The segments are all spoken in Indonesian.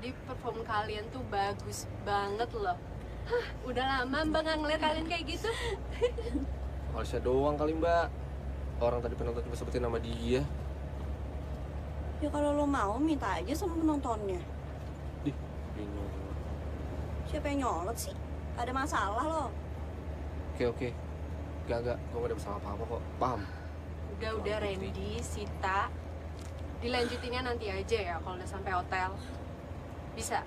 Tadi perform kalian tuh bagus banget loh. Hah, udah lama Mbak nggak ngeliat kalian kayak gitu. Alsya doang kali Mbak. Orang tadi penonton cuma sebutin nama dia. Ya kalau lo mau minta aja sama penontonnya. Dih, bingung. Siapa yang nyolot sih? Ada masalah lo? Oke. Gak. Gue gak ada masalah apa-apa kok. Paham? Udah Randy, Sita. Dilanjutinnya nanti aja ya kalau udah sampai hotel. Bisa?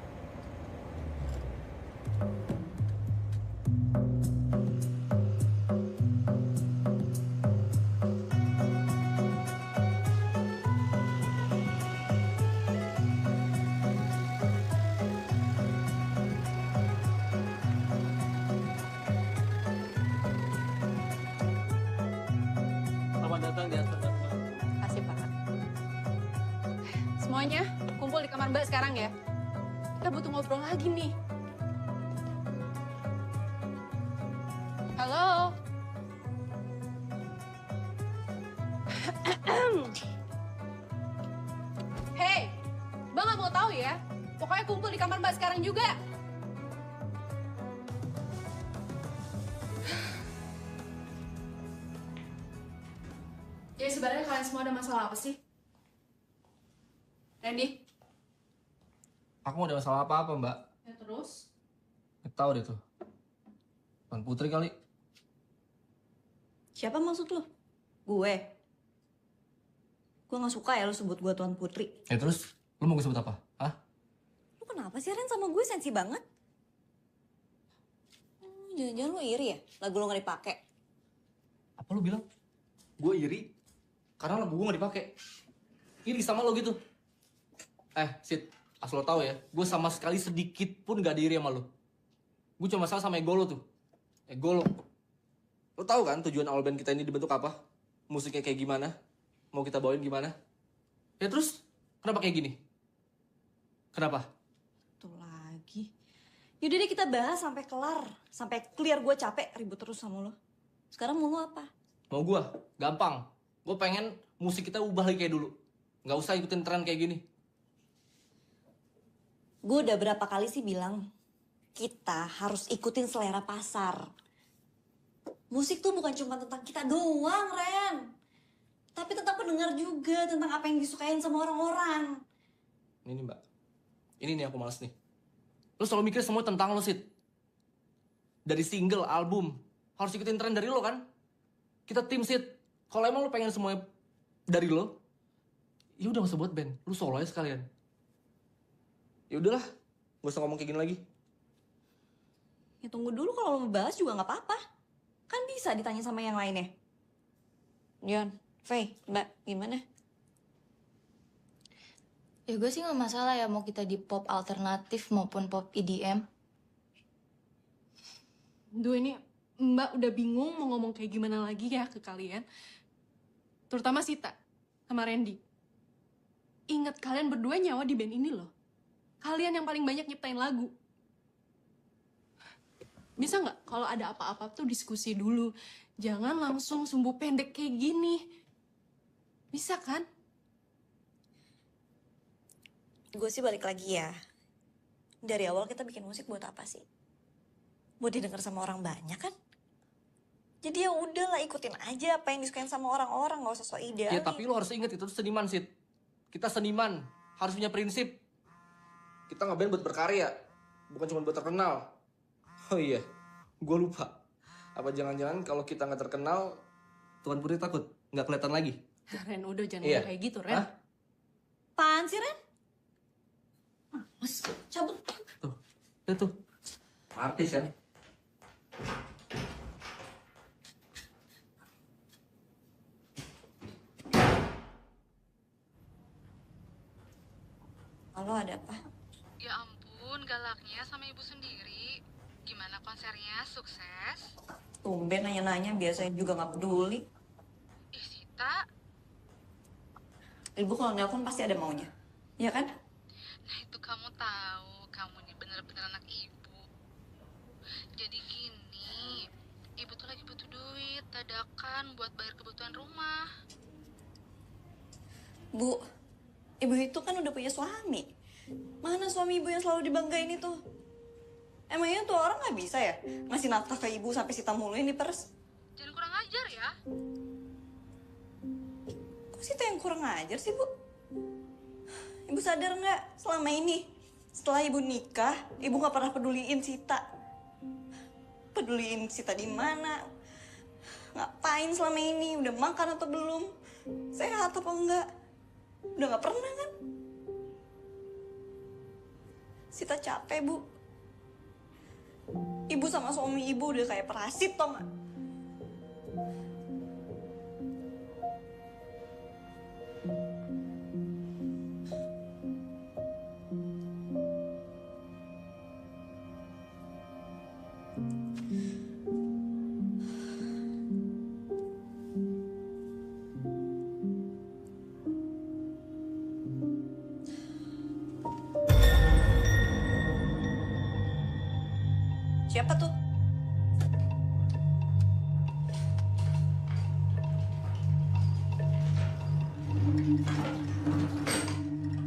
Selamat datang di atas. Kasih Pak. Semuanya kumpul di kamar Mbak sekarang ya. Kita butuh ngobrol lagi nih. Halo? Hei, Mbak nggak mau tahu ya? Pokoknya kumpul di kamar Mbak sekarang juga. Jadi sebenarnya kalian semua ada masalah apa sih? Randy? Aku gak ada masalah apa-apa Mbak. Ya terus? Gak tau deh tuh. Tuan Putri kali. Siapa maksud lo? Gue. Gue nggak suka ya lo sebut gue Tuan Putri. Ya terus, lu mau gue sebut apa? Hah? Lo kenapa sih Ren sama gue sensi banget? Jangan-jangan lo iri ya? Lagu lo nggak dipakai. Apa lu bilang? Gue iri? Karena lagu gue gak dipakai. Iri sama lo gitu. Sid, asal lo tau ya, gue sama sekali sedikit pun gak diri sama lo. Gue cuma salah sama ego lo tuh. Ego lo. Lo tau kan tujuan awal band kita ini dibentuk apa? Musiknya kayak gimana? Mau kita bawain gimana? Ya terus, kenapa kayak gini? Kenapa? Tuh lagi. Yaudah deh kita bahas sampai kelar. Sampai clear gue capek ribut terus sama lo. Sekarang mau lo apa? Mau gue? Gampang. Gue pengen musik kita ubah lagi kayak dulu. Gak usah ikutin tren kayak gini. Gue udah berapa kali sih bilang, kita harus ikutin selera pasar. Musik tuh bukan cuma tentang kita doang, Ren. Tapi tentang pendengar juga, tentang apa yang disukain sama orang-orang. Ini nih Mbak. Ini nih aku males nih. Lo selalu mikir semua tentang lo, Sid. Dari single, album. Harus ikutin tren dari lo kan? Kita tim, Sid. Kalau emang lo pengen semuanya dari lo, ya udah gak usah buat band. Lo solo aja sekalian. Ya udahlah, gak usah ngomong kayak gini lagi. Ya tunggu dulu kalau mau bahas juga nggak apa-apa. Kan bisa ditanya sama yang lainnya. John, Faye, Mbak, gimana? Ya gue sih gak masalah ya mau kita di pop alternatif maupun pop EDM. Duh ini Mbak udah bingung mau ngomong kayak gimana lagi ya ke kalian. Terutama Sita sama Randy. Ingat kalian berdua nyawa di band ini loh. Kalian yang paling banyak nyiptain lagu. Bisa nggak kalau ada apa-apa tuh diskusi dulu. Jangan langsung sumbu pendek kayak gini. Bisa kan? Gue sih balik lagi ya. Dari awal kita bikin musik buat apa sih? Buat didengar sama orang banyak kan? Jadi ya udahlah ikutin aja apa yang disukain sama orang-orang, nggak usah sok idealis. Ya tapi lo harus ingat itu tuh seniman, Sid. Kita seniman, harus punya prinsip. Kita ngeband buat berkarya, bukan cuma buat terkenal. Oh iya, gue lupa. Apa jangan-jangan kalau kita nggak terkenal, Tuan Putri takut nggak kelihatan lagi? Ren, udah jangan Iya. ngomong kayak gitu, Ren. Hah? Apaan sih, Ren? Mas, cabut. Tuh, lihat tuh. Artis kan? Halo, ada apa? Ya ampun, galaknya sama ibu sendiri. Gimana konsernya? Sukses? Tumben nanya-nanya, biasanya juga nggak peduli. Ih, Sita. Ibu kalau nelpon pasti ada maunya. Iya kan? Nah itu kamu tahu, kamu ini bener-bener anak ibu. Jadi gini, ibu tuh lagi butuh duit, dadakan buat bayar kebutuhan rumah. Bu, ibu itu kan udah punya suami. Mana suami ibu yang selalu dibanggain itu? Emangnya tuh orang nggak bisa ya ngasih nafkah ke ibu sampai Sita muluin di pers? Jangan kurang ajar ya. Kok Sita yang kurang ajar sih, Bu? Ibu sadar nggak selama ini setelah ibu nikah, ibu nggak pernah peduliin Sita. Peduliin Sita di mana? Ngapain selama ini? Udah makan atau belum? Sehat apa enggak? Udah nggak pernah kan? Sita capek, Bu. Ibu sama suami ibu udah kayak parasit, tau nggak? Siapa tuh?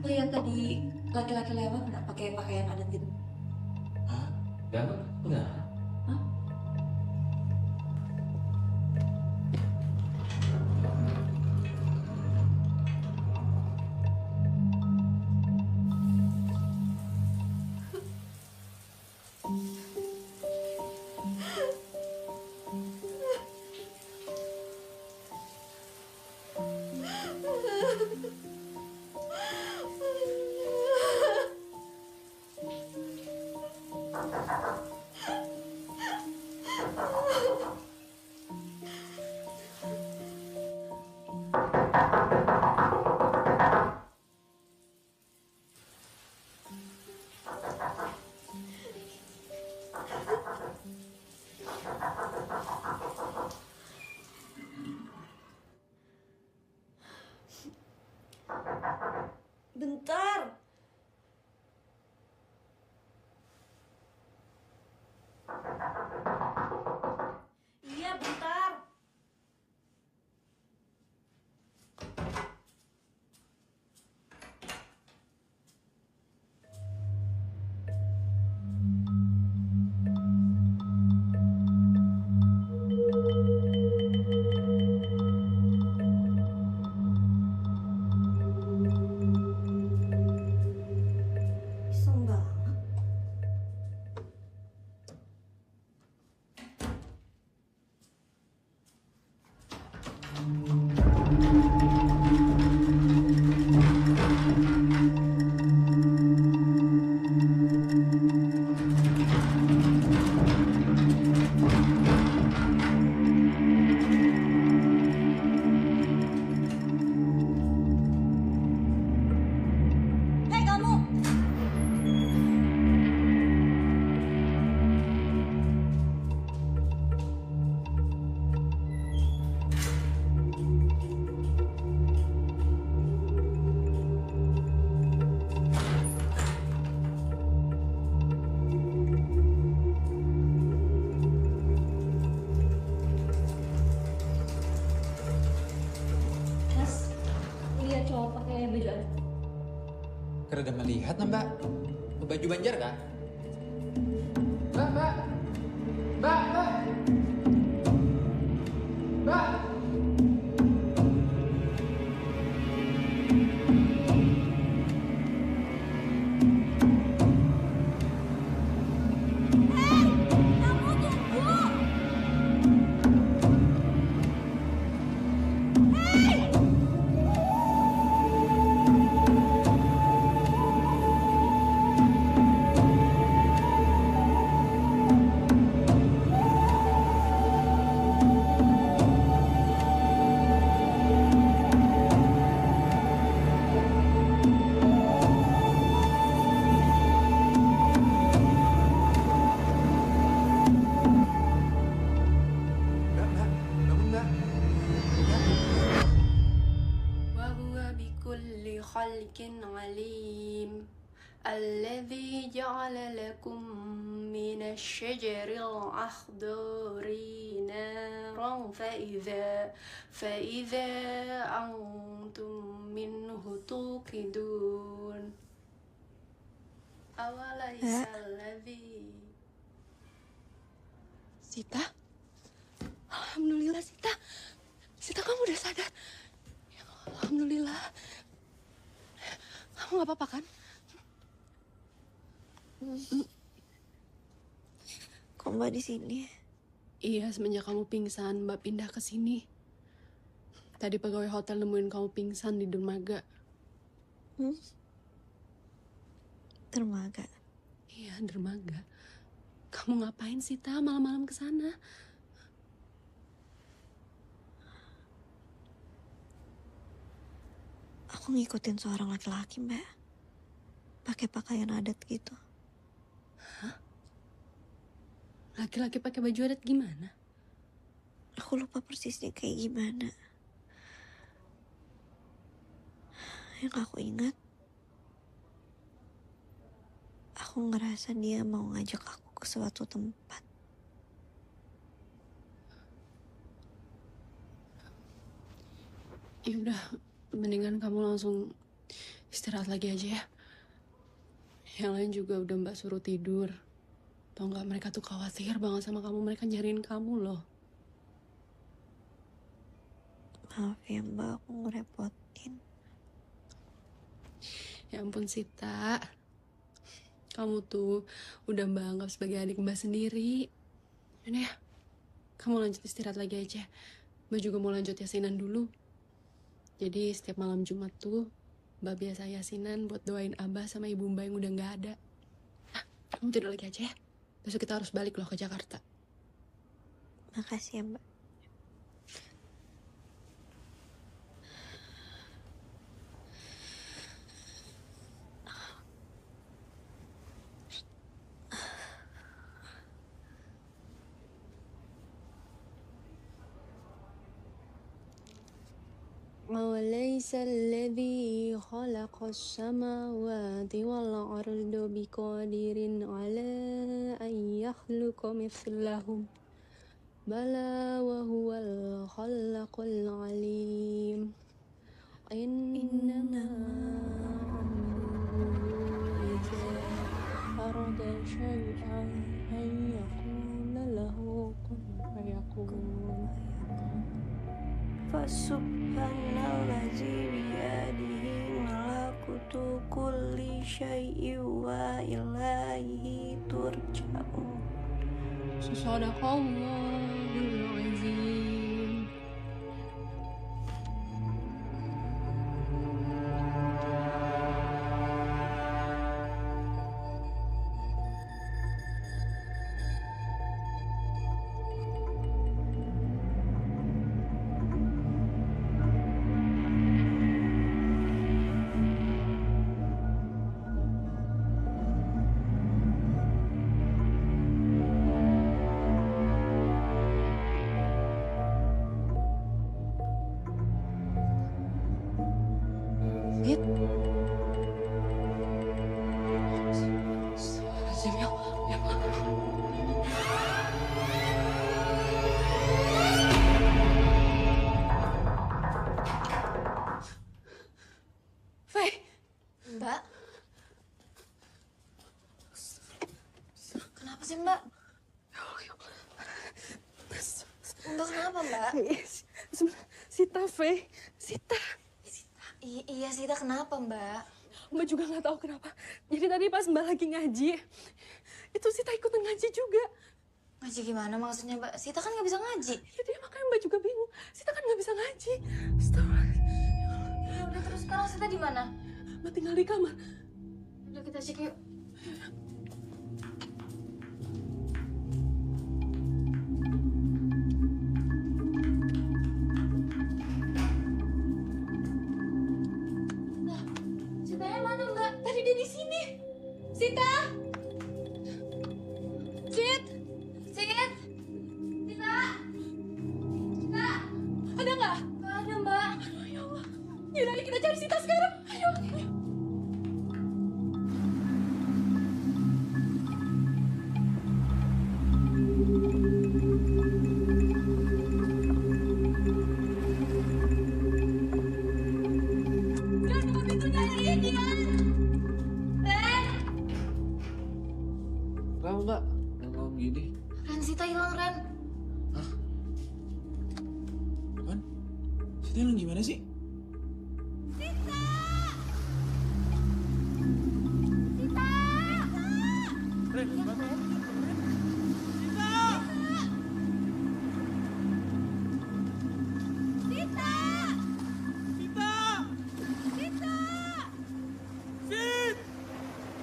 Lihat tadi laki-laki lewat nggak pakai pakaian adat gitu? Hah? Enggak. Hah? Bentar. Iya, bentar. Iseng banget. Hei kamu! Mas, lihat cowok pakai baju adat. Kerada melihat nah mbak, baju Banjar kah? Mbak, mbak, mbak, mbak, mbak. Mbak, mbak, bangun mbak. وهو بكل خلق عليم الذي جعل لكم من الشجر الأخضر نارا فإذا أنتم منه توقدون. Sita? Alhamdulillah, Sita. Sita, kamu udah sadar. Ya, Alhamdulillah. Kamu gak apa-apa kan? Kok Mbak di sini? Iya, semenjak kamu pingsan, Mbak pindah ke sini. Tadi pegawai hotel nemuin kamu pingsan di dermaga. Dermaga. Iya, dermaga. Kamu ngapain sih, Ta, malam-malam ke sana? Aku ngikutin seorang laki-laki, Mbak. Pakai pakaian adat gitu. Laki-laki pakai baju adat gimana? Aku lupa persisnya kayak gimana. Yang aku ingat, aku ngerasa dia mau ngajak aku ke suatu tempat. Ya udah, mendingan kamu langsung istirahat lagi aja ya. Yang lain juga udah Mbak suruh tidur. Tau nggak, mereka tuh khawatir banget sama kamu. Mereka nyariin kamu loh. Maaf ya Mbak, aku ngerepotin. Ya ampun Sita. Kamu tuh udah Mbak anggap sebagai adik Mbak sendiri. Yaudah ya, kamu lanjut istirahat lagi aja. Mbak juga mau lanjut yasinan dulu. Jadi setiap malam Jumat tuh Mbak biasa yasinan buat doain Abah sama Ibu Mbak yang udah nggak ada. Nah, kamu tidur lagi aja ya. Besok kita harus balik loh ke Jakarta. Makasih ya Mbak. أوليس الذي خلق السماوات والأرض بقادر على أن يخلق مثلهم بلى وهو الخلاق العليم إنما أمره إذا أراد شيئا أن يقول له كن فيكون. Fasubhanallazi biyadihi malakutu kulli syai'in wa ilaihi turja'un. Sadaqallahul azim. Fit. Astagfirullahaladzim, ya. Faye. Mbak. Kenapa sih Mbak? Mbak kenapa Mbak? Sita, Faye. Sita. Iya Sita, kenapa Mbak? Mbak juga nggak tahu kenapa. Jadi tadi pas Mbak lagi ngaji, itu Sita ikutan ngaji juga. Ngaji gimana maksudnya Mbak? Sita kan nggak bisa ngaji. Ya dia makanya Mbak juga bingung. Sita kan nggak bisa ngaji. Astagfirullahaladzim. Ya udah, terus sekarang Sita di mana? Mbak tinggal di kamar. Udah kita cek yuk. Nah, Sitanya mana Mbak? Tadi dia di sini. Sita. Sit. Sit! Sita! Sita! Ada nggak? Gak ada Mbak. Aduh, ya Allah. Yaudah, ayo kita cari Sita sekarang. Ayo. Jangan buka pintunya, Rin. Ren! Mbak. Kalau begini. Ren, Sita hilang, Ren. Apaan? Sita hilang gimana sih?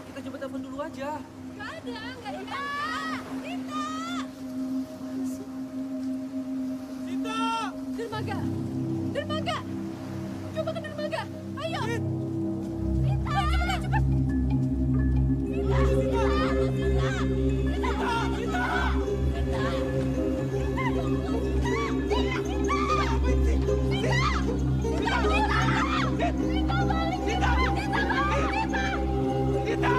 Kita coba telepon dulu aja. Dermaga! Dermaga! Coba ke dermaga! Ayo! Sita! Cepat, cepat! Sita! Sita! Sita! Sita!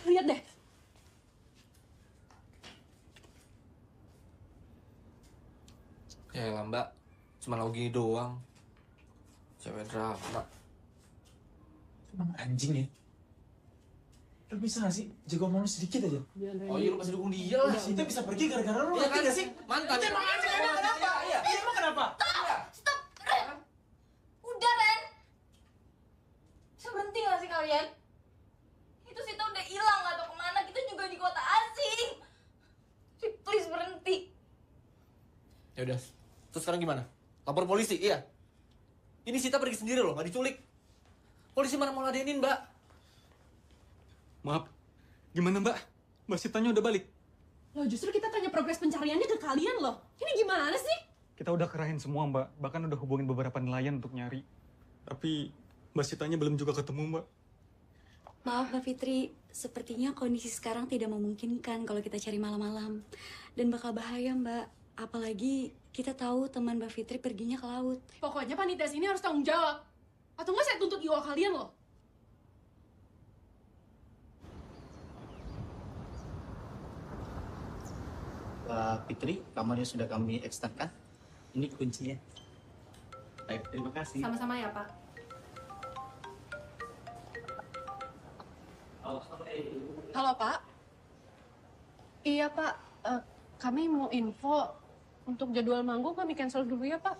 Lihat deh. Ya lah Mbak, cuma lagu gini doang. Cewek drama. Emang anjing ya? Lu bisa gak sih jago omong lu sedikit aja? Oh iya, lu pasti dukung dia lah. Sita bisa pergi gara-gara lu, Iya ngerti kan? gak sih? Mantan. Itu emang anjing, emang kenapa? Iya, emang kenapa? Stop, Ren. Udah, Ren. Bisa berhenti gak sih kalian? Itu Sita udah hilang, gak tau kemana. Kita juga di kota asing. Please berhenti. Ya udah. Terus sekarang gimana? Lapor polisi, iya. Ini Sita pergi sendiri loh, nggak diculik. Polisi mana mau ladenin, Mbak? Maaf, gimana Mbak? Mbak Sitanya udah balik? Loh, justru kita tanya progres pencariannya ke kalian loh. Ini gimana sih? Kita udah kerahin semua Mbak, bahkan udah hubungin beberapa nelayan untuk nyari. Tapi Mbak Sitanya belum juga ketemu Mbak. Maaf Mbak Fitri, sepertinya kondisi sekarang tidak memungkinkan kalau kita cari malam-malam. Dan bakal bahaya Mbak, apalagi kita tahu teman Mbak Fitri perginya ke laut. Pokoknya panitia sini harus tanggung jawab. Atau nggak saya tuntut IO kalian loh. Mbak Fitri, kamarnya sudah kami ekstrakkan. Ini kuncinya. Baik, terima kasih. Sama-sama ya, Pak. Halo, Pak. Iya, Pak. Kami mau info untuk jadwal manggung kami cancel dulu ya, Pak.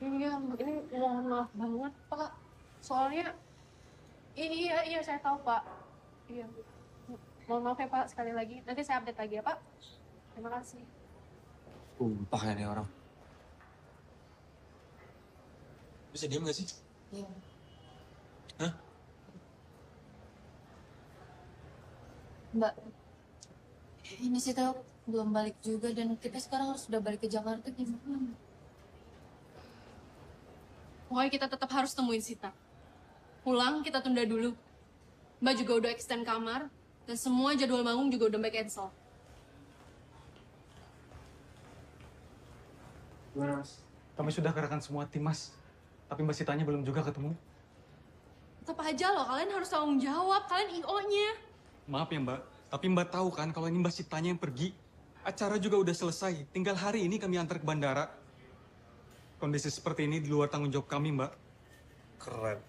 Iya, ini mohon maaf banget, Pak. Soalnya, iya, saya tahu, Pak. Iya. Mohon maaf ya, Pak, sekali lagi. Nanti saya update lagi ya, Pak. Terima kasih. Sumpah ya nih orang. Bisa diam gak sih? Iya. Hah? Mbak, ini Sita belum balik juga dan kita sekarang harus sudah balik ke Jakarta gimana? Pokoknya kita tetap harus temuin Sita. Pulang kita tunda dulu. Mbak juga udah extend kamar. Dan semua jadwal manggung juga udah Mbak cancel. Kami sudah kerahkan semua tim Mas, tapi Mbak Sitanya belum juga ketemu. Tetap aja loh, kalian harus tanggung jawab. Kalian IO-nya. Maaf ya Mbak, tapi Mbak tahu kan kalau ini Mbak Sitanya yang pergi. Acara juga udah selesai, tinggal hari ini kami antar ke bandara. Kondisi seperti ini di luar tanggung jawab kami Mbak. Keren.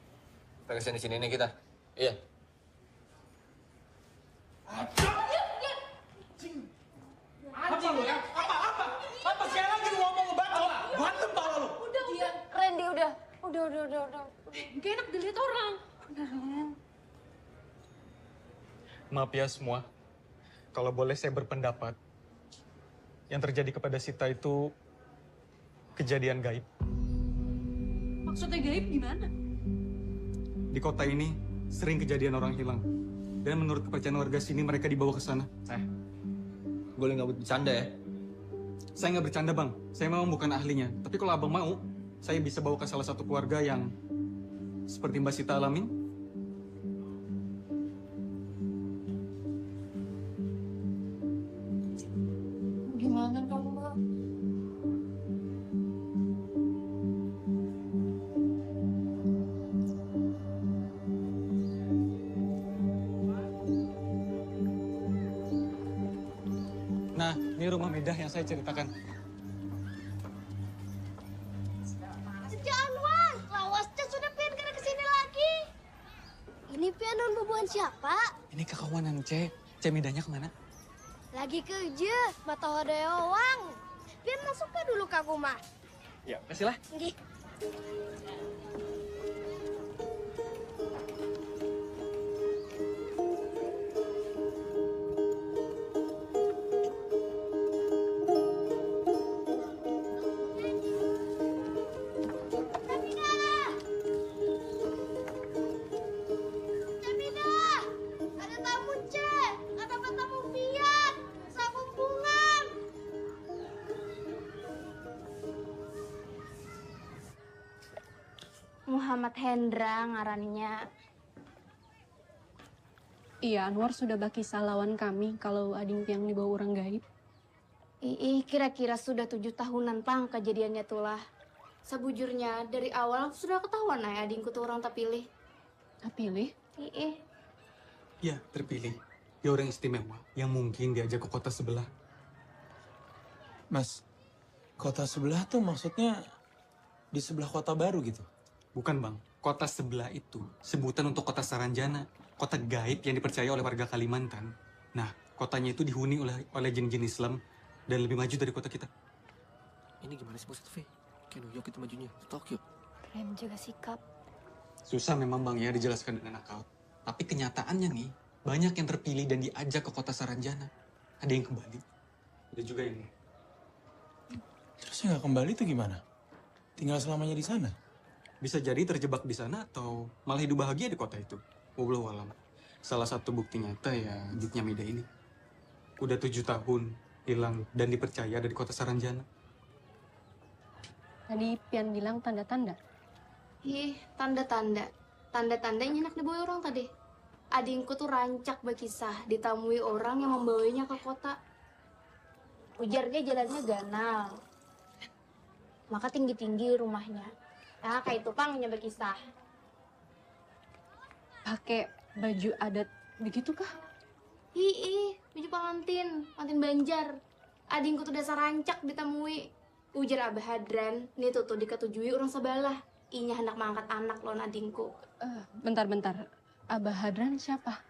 Kita kesini sini nih kita. Iya. Anjing lu ya? Apa sekali lagi lu ngomong ngebacot? Berantem pala lu. Iya, Randy udah. Gak enak dilihat orang. Maaf ya semua, kalau boleh saya berpendapat, yang terjadi kepada Sita itu kejadian gaib. Maksudnya gaib gimana? Di kota ini sering kejadian orang hilang. Dan menurut kepercayaan warga sini mereka dibawa ke sana. Boleh nggak buat bercanda ya? Saya nggak bercanda bang, saya memang bukan ahlinya. Tapi kalau abang mau, saya bisa bawa ke salah satu keluarga yang seperti Mbak Sita alamin. Gimana dong, Mbak? Nah, ini rumah Medah yang saya ceritakan. Sejak Anwar, lawasnya sudah pengen kena kesini lagi. Ini piano bubuan siapa? Ini kekawanan C Medahnya kemana? Lagi kerja, mata ada uang. Pian masuk ke dulu ke rumah. Ya, kasihlah. Nggih. Cemidah, ada tamu Cek. Ada tamu Pian. Sakumpungan. Muhammad Hendra ngarannya. Iya, Anwar sudah bagi lawan kami kalau ading yang dibawa orang gaib. Kira-kira sudah 7 tahunan pang kejadiannya tulah. Sebujurnya dari awal sudah ketahuan ay adingku tuh orang tak pilih. Tak pilih? Ya, terpilih. Dia orang istimewa yang mungkin diajak ke kota sebelah. Mas, kota sebelah tuh maksudnya di sebelah kota baru gitu? Bukan bang, kota sebelah itu sebutan untuk kota Saranjana. Kota gaib yang dipercaya oleh warga Kalimantan. Nah, kotanya itu dihuni oleh jin-jin Islam dan lebih maju dari kota kita. Ini gimana sih Bos V? Kayak New York itu majunya, Tokyo. Keren juga sikap. Susah memang bang ya dijelaskan dengan akal. Tapi kenyataannya nih, banyak yang terpilih dan diajak ke kota Saranjana. Ada yang kembali. Ada juga yang... Terus yang nggak kembali tuh gimana? Tinggal selamanya di sana? Bisa jadi terjebak di sana atau malah hidup bahagia di kota itu. Wallahu alam. Salah satu bukti nyata ya Ditnya Mida ini. Udah 7 tahun hilang dan dipercaya ada di kota Saranjana. Tadi Pian bilang tanda-tanda. Tanda-tanda. Tanda-tanda yang enak dibawa orang tadi. Adingku tuh rancak berkisah ditamui orang yang membawanya ke kota. Ujarnya jalannya ganal. Maka tinggi-tinggi rumahnya. Nah, kayak itu pangnya berkisah. Pakai baju adat begitukah? Baju pengantin Banjar. Adingku tuh dasar rancak ditemui. Ujar Abah Hadran, nih tuh diketujui orang sebelah. Inya hendak mengangkat anak loh adingku. Bentar. Abah Hadran siapa?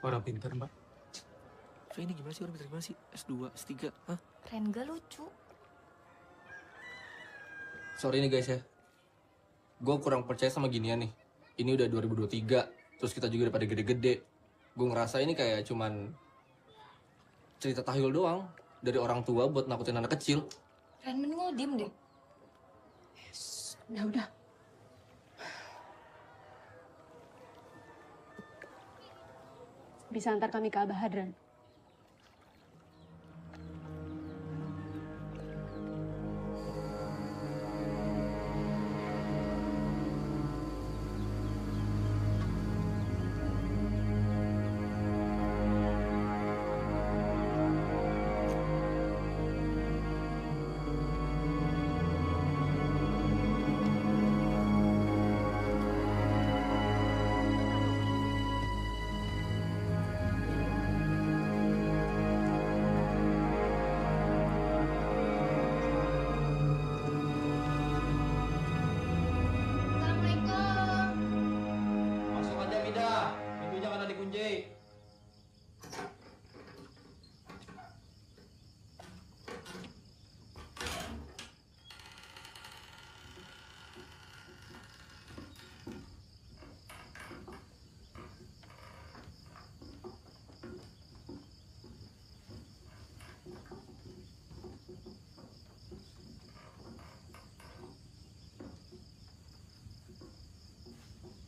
Orang pintar mbak. So ini gimana sih orang pintar gimana sih? S2, S3, hah? Keren gak lucu? Sorry nih guys ya. Gue kurang percaya sama ginian nih. Ini udah 2023, terus kita juga udah pada gede-gede. Gue ngerasa ini kayak cuman cerita tahyul doang dari orang tua buat nakutin anak kecil. Ren, mending lo diem deh. Udah. Bisa antar kami ke Abah Hadran. Assalamualaikum. Masuk aja Mida, pintunya kan dikunci.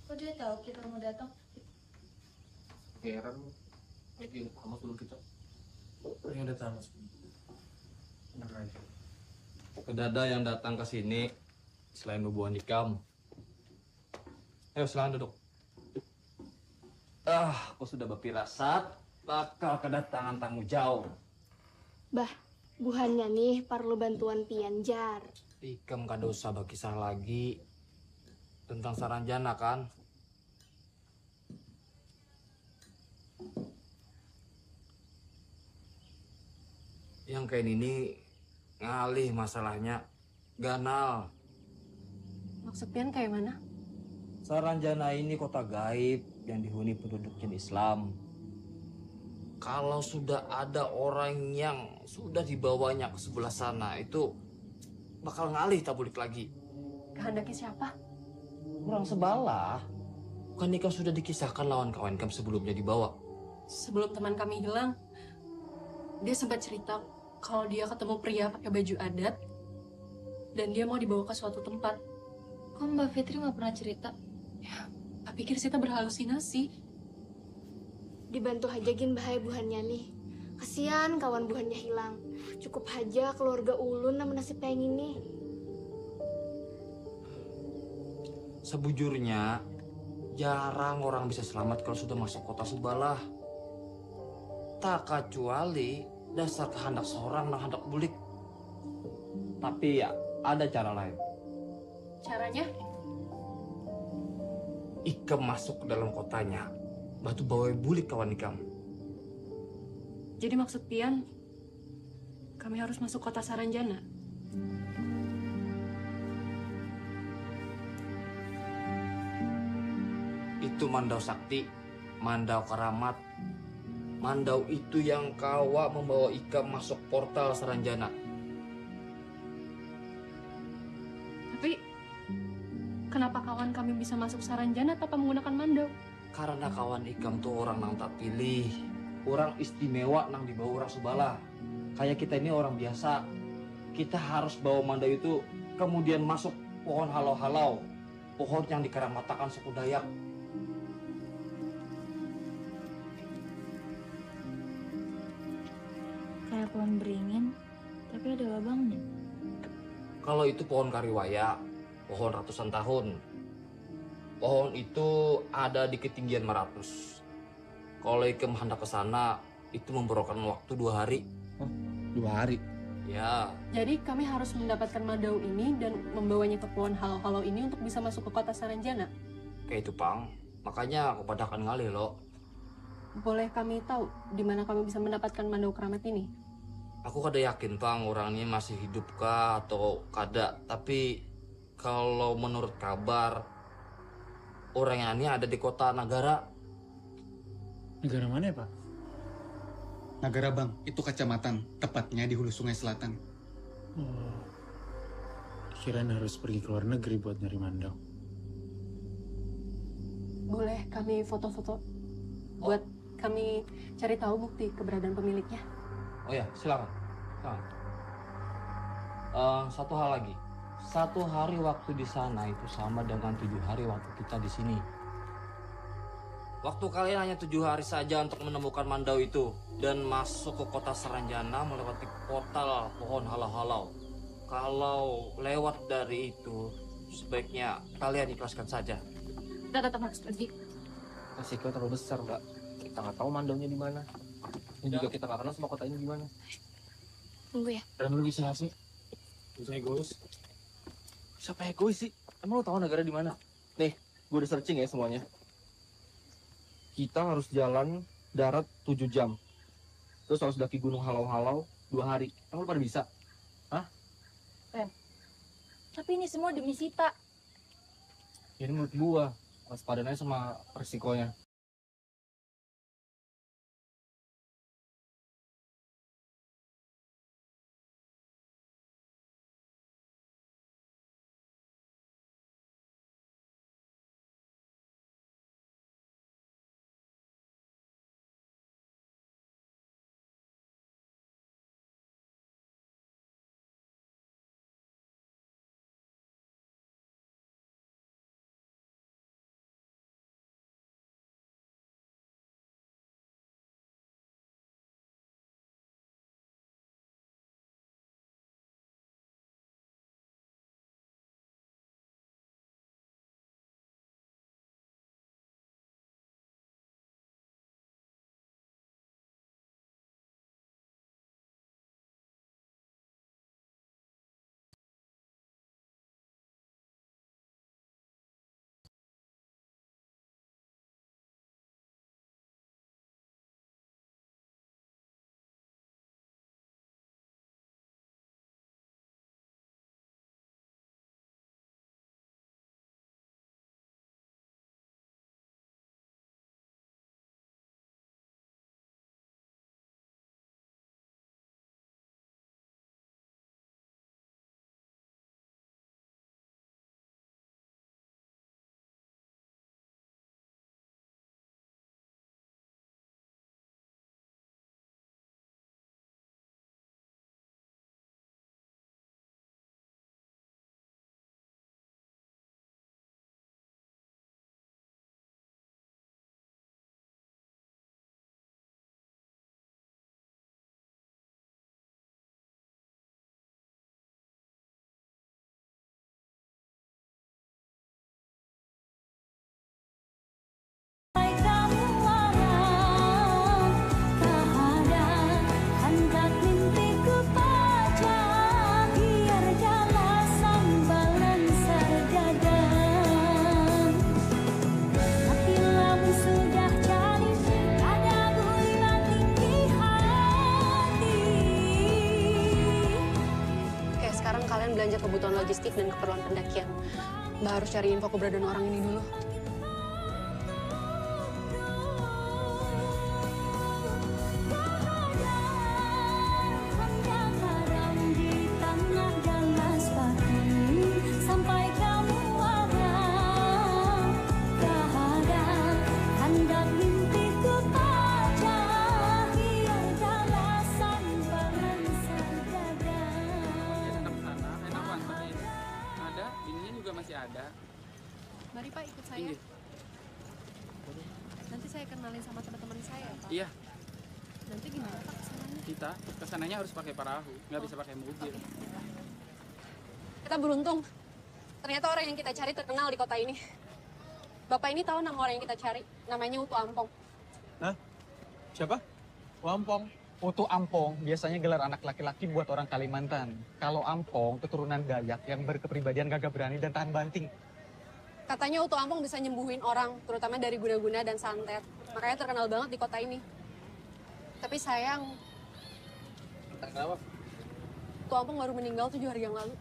Kok dia tahu kita mau datang? Heran lu. Ini kamu dulu kita. Ini udah tahu mas. Kedada yang datang ke sini selain hubungan nikam. Ayo silakan duduk. Aku sudah berfirasat bakal kedatangan tamu jauh. Bah, buhannya nih perlu bantuan pianjar. Ikam kada usah berkisah lagi tentang Saranjana kan? Yang kayak ini ngalih masalahnya, ganal. Maksud Pian kayak mana? Saranjana ini kota gaib yang dihuni penduduk jenis Islam. Kalau sudah ada orang yang sudah dibawanya ke sebelah sana, itu bakal ngalih tak balik lagi. Kehendaki siapa? Orang sebalah. Bukan nikah sudah dikisahkan lawan kawan kamu sebelumnya dibawa. Sebelum teman kami hilang, dia sempat cerita kalau dia ketemu pria pakai baju adat dan dia mau dibawa ke suatu tempat. Kok Mbak Fitri nggak pernah cerita? Tak pikir Sita berhalusinasi. Dibantu aja Gin bahaya buhannya nih. Kasihan kawan buhannya hilang. Cukup aja keluarga ulun nama nasib kayak gini. Sebujurnya, jarang orang bisa selamat kalau sudah masuk kota sebalah. Tak kecuali dasar kehendak seorang dan hendak bulik. Tapi ya, ada cara lain. Caranya? Ikam masuk ke dalam kotanya, batu bawa bulik kawan ikam. Jadi maksud Pian, kami harus masuk kota Saranjana. Itu Mandau Sakti, Mandau Karamat. Mandau itu yang kawa membawa ikam masuk portal Saranjana. Tapi, kenapa kawan kami bisa masuk Saranjana tanpa menggunakan mandau? Karena kawan ikam tuh orang nang tak pilih. Orang istimewa nang dibawa orang Subala. Kayak kita ini orang biasa. Kita harus bawa mandau itu kemudian masuk pohon halau-halau. Pohon yang dikaramatakan suku Dayak. Kayak pohon beringin, tapi ada lubangnya. Kalau itu pohon kariwaya, pohon ratusan tahun. Pohon itu ada di ketinggian Meratus. Kalau ikam hendak ke sana, itu memerlukan waktu 2 hari. 2 hari? Ya. Jadi kami harus mendapatkan mandau ini dan membawanya ke pohon halau-halau ini untuk bisa masuk ke kota Saranjana. Kayak itu, Pang. Makanya aku padakan ngalih, lo. Boleh kami tahu di mana kami bisa mendapatkan mandau keramat ini? Aku kada yakin, Pang, orangnya masih hidup kah atau kada. Tapi kalau menurut kabar, orangnya ini ada di kota Nagara. Negara mana ya, Pak? Nagara Bang, itu kecamatan, tepatnya di hulu sungai selatan. Oh, kirain harus pergi ke luar negeri buat nyari mandau. Boleh kami foto-foto buat kami cari tahu bukti keberadaan pemiliknya? Oh ya, silakan. Satu hal lagi. 1 hari waktu di sana itu sama dengan 7 hari waktu kita di sini. Waktu kalian hanya 7 hari saja untuk menemukan mandau itu dan masuk ke kota Saranjana melewati portal pohon halau-halau. Kalau lewat dari itu, sebaiknya kalian ikhlaskan saja. Kita tetap harus pergi. Resiko terlalu besar, Mbak. Kita nggak tahu mandaunya di mana. Dan juga kita nggak kenal sama kota ini di mana. Tunggu ya. Dan lu bisa sih? Bisa egois. Siapa egois sih? Emang lo tahu negara di mana? Nih, gue udah searching ya semuanya. Kita harus jalan darat 7 jam. Terus harus daki gunung halau-halau 2 hari. Emang lo pada bisa? Hah? Ren, tapi ini semua demi Sita. Ini menurut gua, waspadanya sama resikonya. aja kebutuhan logistik dan keperluan pendakian. Mbak harus cari info keberadaan orang ini dulu. Mari Pak ikut saya. Nanti saya kenalin sama teman-teman saya Pak. Iya. Nanti gimana Pak kesananya? Kita kesananya harus pakai perahu, nggak bisa pakai mobil. Kita beruntung. Ternyata orang yang kita cari terkenal di kota ini. Bapak ini tahu nama orang yang kita cari? Namanya Utu Ampong. Hah? Siapa? Ampong. Utu Ampong biasanya gelar anak laki-laki buat orang Kalimantan. Kalau Ampong, keturunan Dayak yang berkepribadian gagah berani dan tahan banting. Katanya Utu Ampong bisa nyembuhin orang, terutama dari guna-guna dan santet. Makanya terkenal banget di kota ini. Tapi sayang, Kenapa? Utu Ampong baru meninggal 7 hari yang lalu.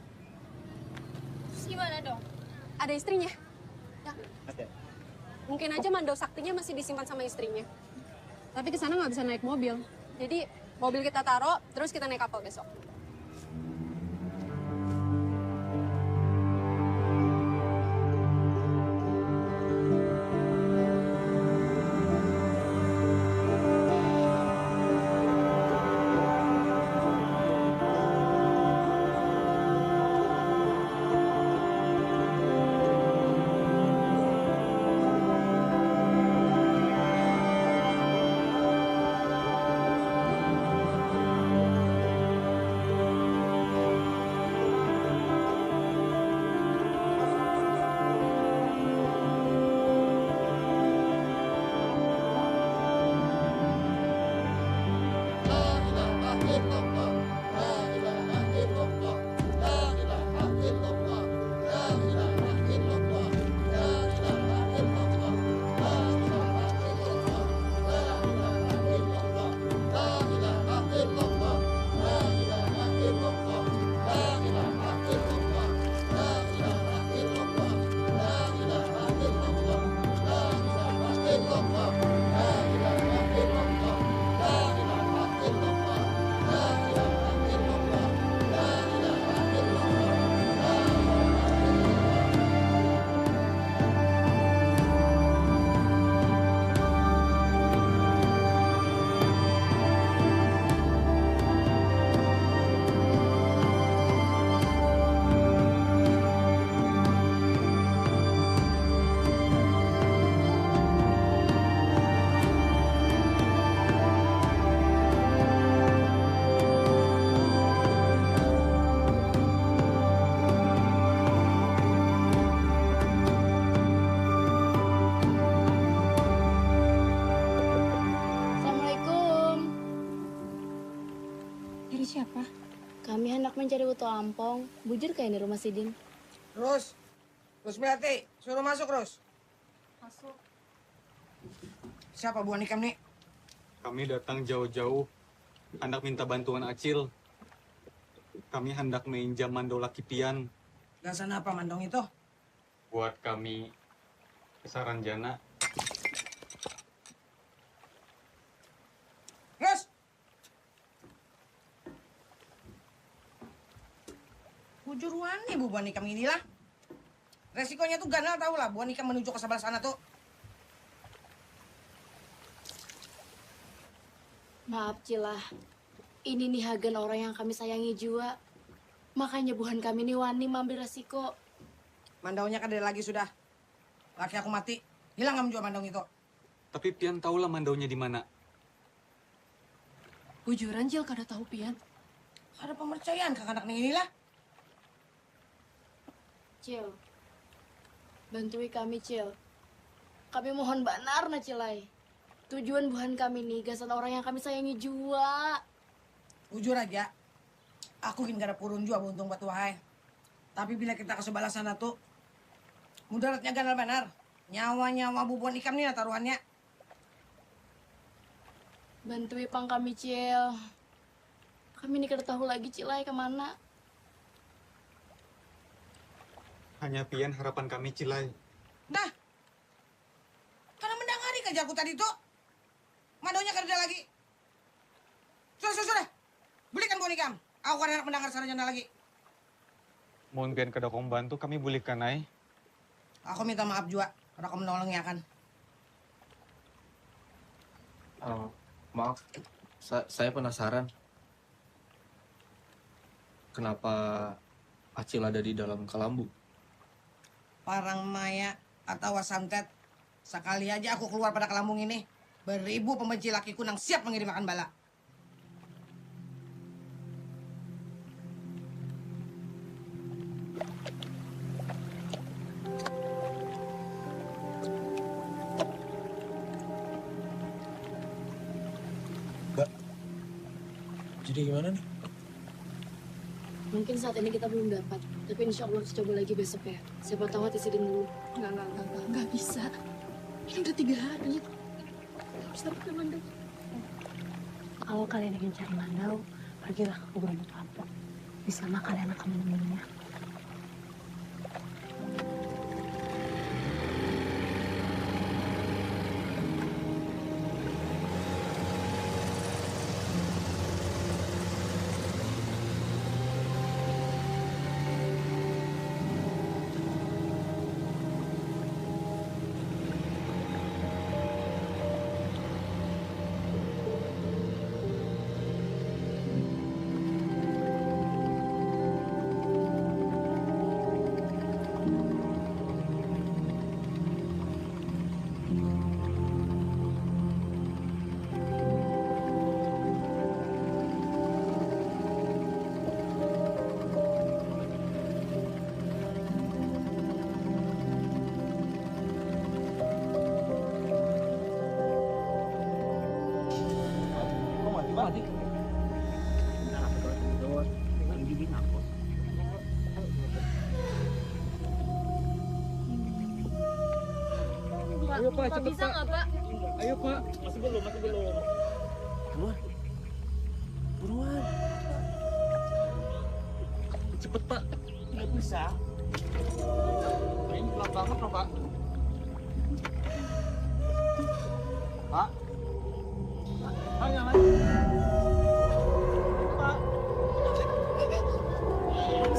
Terus gimana dong? Ada istrinya. Ya. Ada. Mungkin aja mandau saktinya masih disimpan sama istrinya. Tapi ke sana nggak bisa naik mobil. Jadi mobil kita taruh, terus kita naik kapal besok. Siapa? Kami hendak mencari Utu Ampong. Bujur kayak di rumah Sidin. Terus Melati, suruh masuk, Rus. Masuk. Siapa Bu Anikam nih? Kami datang jauh-jauh, hendak minta bantuan Acil. Kami hendak meminjam mandau laki pian. Gasan apa mandong itu? Buat kami ke Saranjana. Rus! Bujuruan nih Bu Anikam inilah. Resikonya tuh ganal tau lah, Bu Anikam menuju ke sebelah sana tuh. Maaf Cilah, ini nih Hagen orang yang kami sayangi jua. Makanya buhan kami nih wani mengambil resiko. Mandaunya kan lagi sudah. Laki aku mati, hilang kamu jual mandau itu. Tapi pian tahulah mandaunya di mana. Bujuran Cil kada tahu pian. Ada pemercayaan ke anak inilah. Cil, bantui kami Cil. Kami mohon benar na Cilai. Tujuan buhan kami nih gasan orang yang kami sayangi jua. Jujur aja, aku ingin gak ada purun jua buntung batu wahai. Tapi bila kita ke sebelah sana tuh, mudaratnya ganal benar. Nyawa-nyawa bubuan ikam nih taruhannya. Bantui pang kami Cil. Kami nih kada tahu lagi Cilai kemana. Hanya pian harapan kami, Cilai. Dah. Karena mendengari kerjaku tadi tuh. Madonya kerja lagi. Sudah. Belikan bonikam. Aku kan enak mendengar sarjana lagi. Mohon pian kada kong bantu kami bulikan ai. Aku minta maaf juga. Karena kamu menolongnya kan. Maaf, saya penasaran. Kenapa Acil ada di dalam Kalambu? Parang Maya atau Wasantet. Sekali aja aku keluar pada Kelambung ini. Beribu pembenci laki kunang siap mengirim makan bala. Mbak, jadi gimana nih? Mungkin saat ini kita belum dapat, tapi insya Allah harus coba lagi besok ya. Siapa tahu hati Sidin dulu. Nggak bisa. Ini udah 3 hari. Harus dapat Mandau. Kalau kalian ingin cari Mandau, pergilah ke kuburan Batu Ampok. Di sana kalian akan menemuinya. Ayo Pak, cepet bisa nggak Pak? Ayo Pak, masih belum. Buruan. Cepet Pak. Nggak bisa. Ini pelan banget loh Pak. Pak. Pak, yang lain. Pak.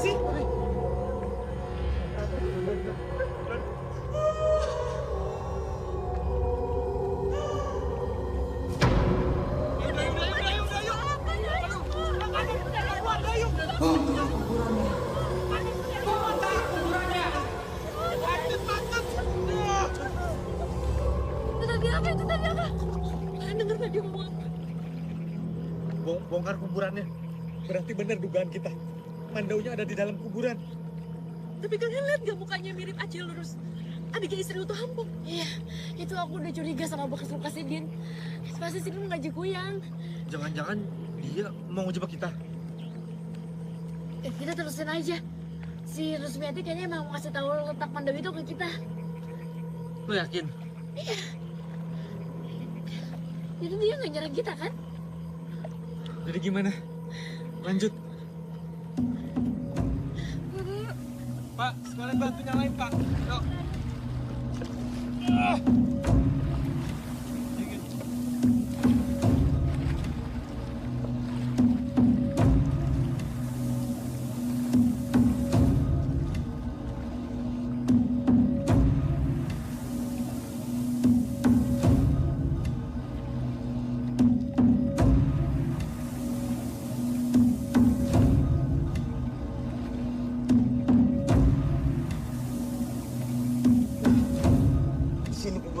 Sih. Bongkar kuburannya. Berarti benar dugaan kita. Mandaunya ada di dalam kuburan. Tapi kalian lihat gak mukanya mirip Acil lurus adiknya istri Utuh Hampung? Iya, itu aku udah curiga sama bekas-bekas Sidin. Pasti Sidin mau ngajak kuyang. Jangan-jangan dia mau ngejebak kita. Kita terusin aja. Si Rusmiati kayaknya emang mau kasih tahu letak Mandau itu ke kita. Lo yakin? Iya. Jadi dia nggak nyerang kita kan? Jadi gimana? Lanjut. Pak, sekalian bantu nyalain Pak. Yuk.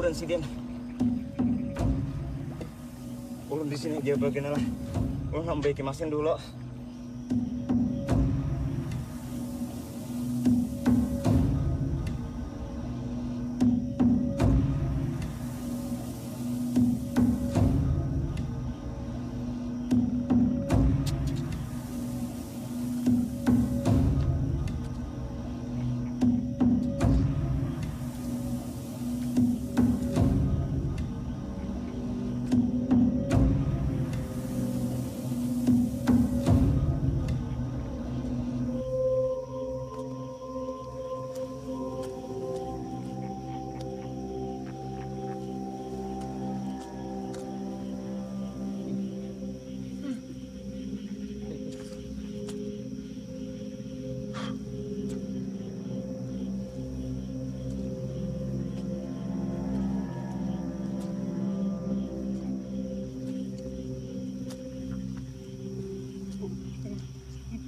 Sidin. Ulun di sini dia bagian lah. Ulun nambah kemasin dulu.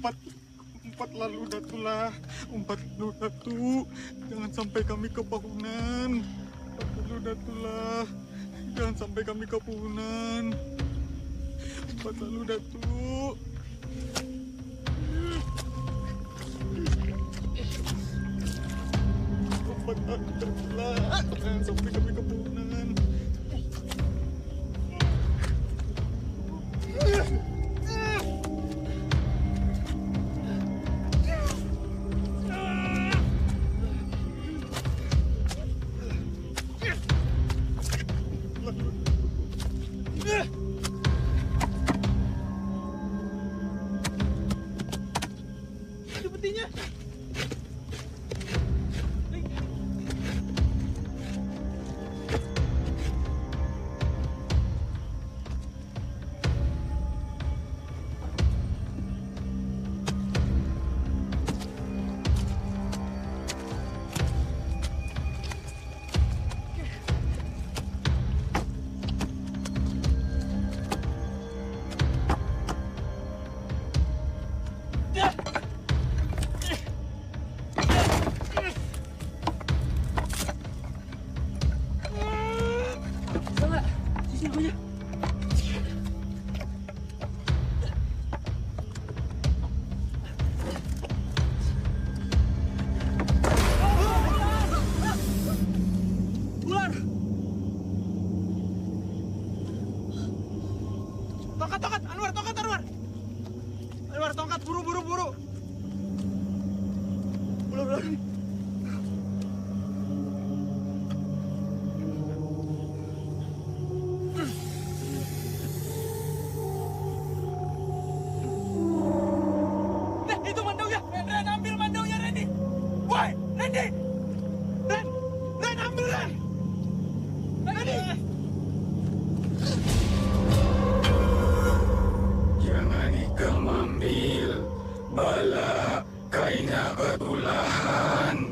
Empat lalu datulah. Empat lalu datu. Jangan sampai kami kepahunan. Empat lalu datulah. Jangan sampai kami kepahunan. Empat lalu datu. Empat lalu datulah. Jangan sampai kami kepahunan. Itu petinya. Salah, sisi punya. Ular. Tongkat, Anwar, tongkat, Anwar. Anwar, tongkat, buru. Ular. Itu mandaunya. Ren, ambil mandaunya, Randy. Woi, Randy. Ren, ambil, Ren. Randy. Jangan ikam ambil. Bala kaina ketulahan.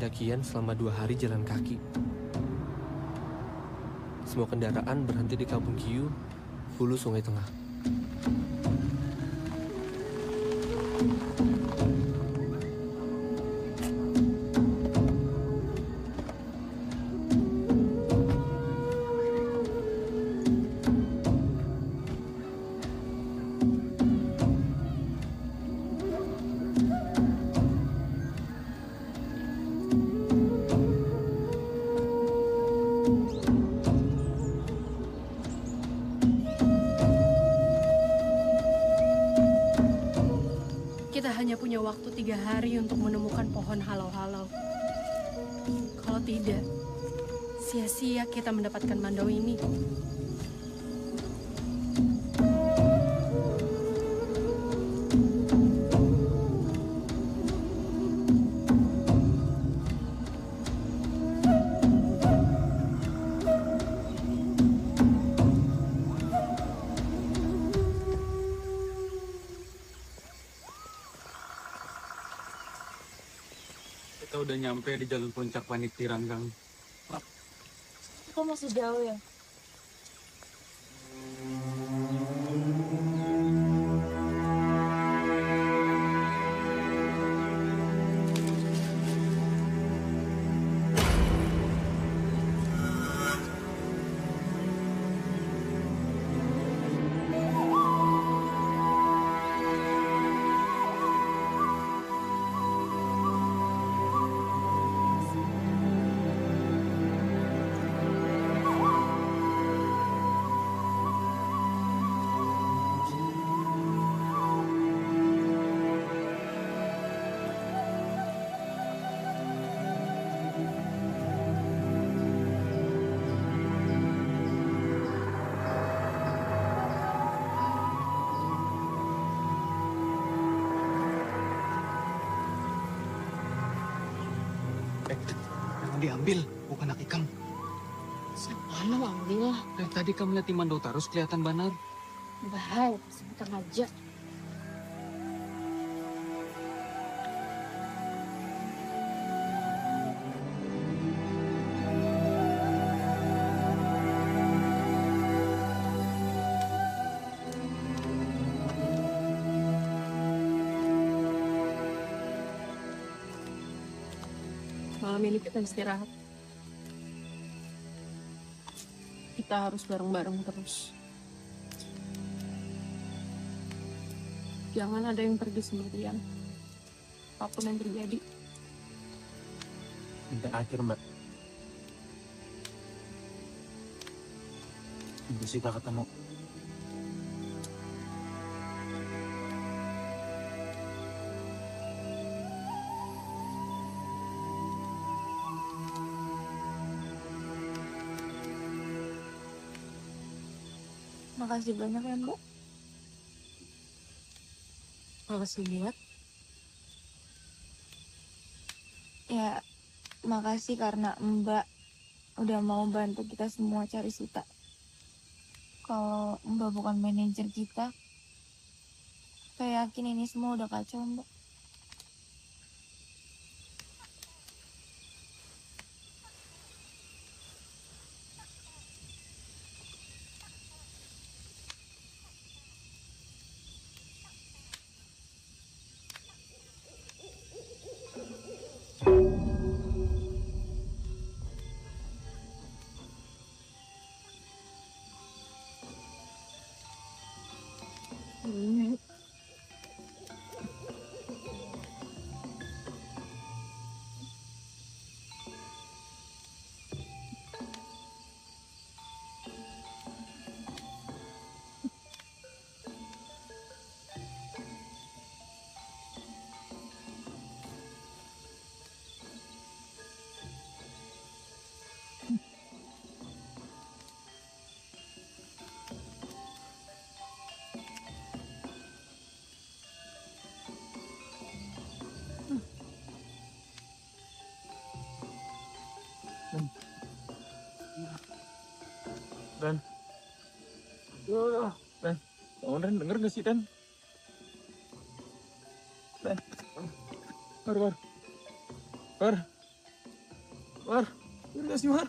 pendakian selama 2 hari jalan kaki. Semua kendaraan berhenti di Kampung Kiu, hulu Sungai Tengah. Kita hanya punya waktu 3 hari untuk menemukan pohon halau-halau. Kalau tidak, sia-sia kita mendapatkan mandau ini. Kita udah nyampe di Jalur Puncak Panit Tiranggang. Kok masih jauh ya? Yang diambil bukan anak ikam. Siapa lo ambil? Dari tadi kamu lihat Mandau terus kelihatan benar. Bahaya, sebentar aja. Malam ini kita istirahat. Kita harus bareng-bareng terus. Jangan ada yang pergi sendirian. Apapun yang terjadi. Sampai akhir, Mbak. Sampai kita ketemu. Makasih banyak ya, Mbak. Makasih buat. Ya, makasih karena Mbak udah mau bantu kita semua cari Sita. Kalau Mbak bukan manajer kita, saya yakin ini semua udah kacau, Mbak. Dan, Dan, bangun Dan, denger gak sih Dan? Dan, Bar, War, bener gak sih War?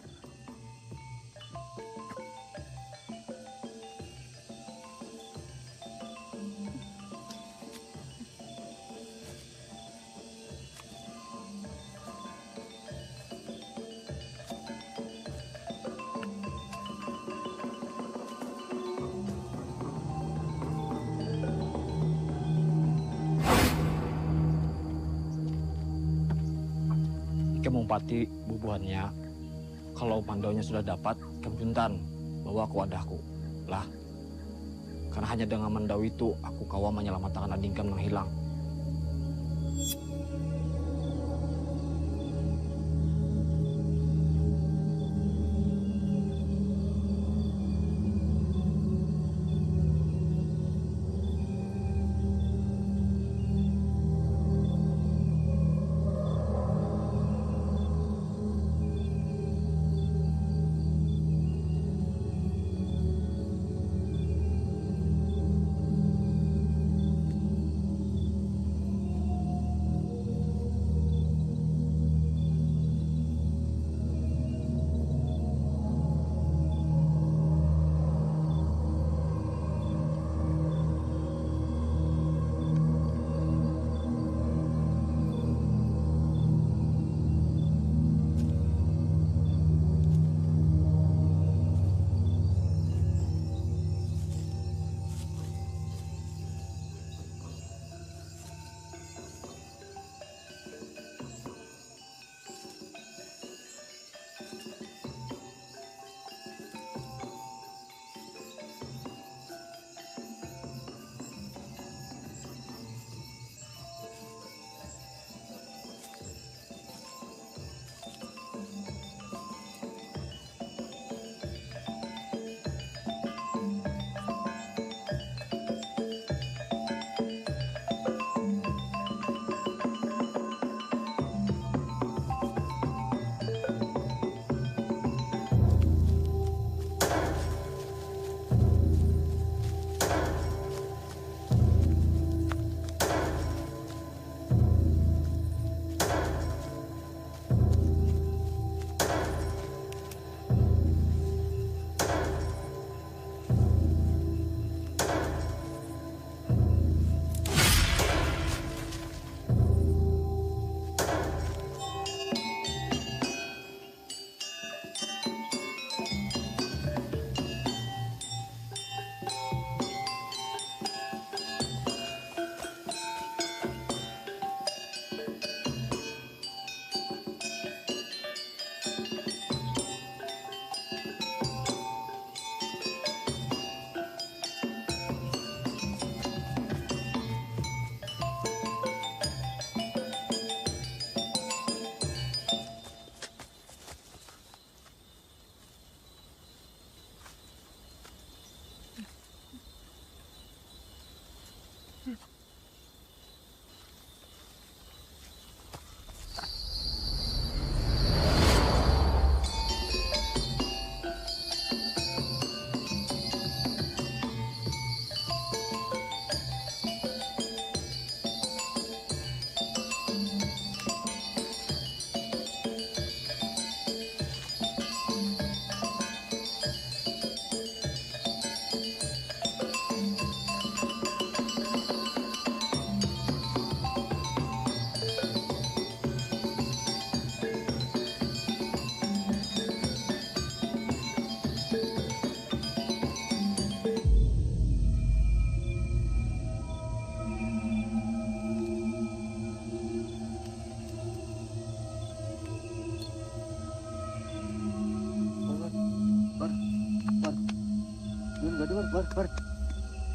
Ike mumpati bubuhannya. Kalau mandaunya sudah dapat, kemjuntan bawa ke wadahku. Lah, karena hanya dengan mandau itu, aku kawa menyelamatkan adingkan yang hilang.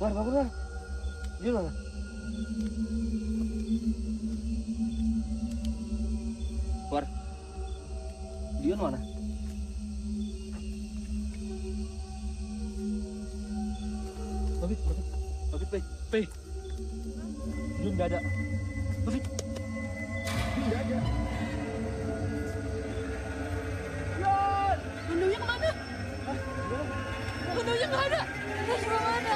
War, bangun War. Dia mana? War, dia mana? Babit, Pei. Dia nggak ada. Babit, dia nggak ada. Mandaunya kemana? Mandaunya nggak ada. Terus kemana?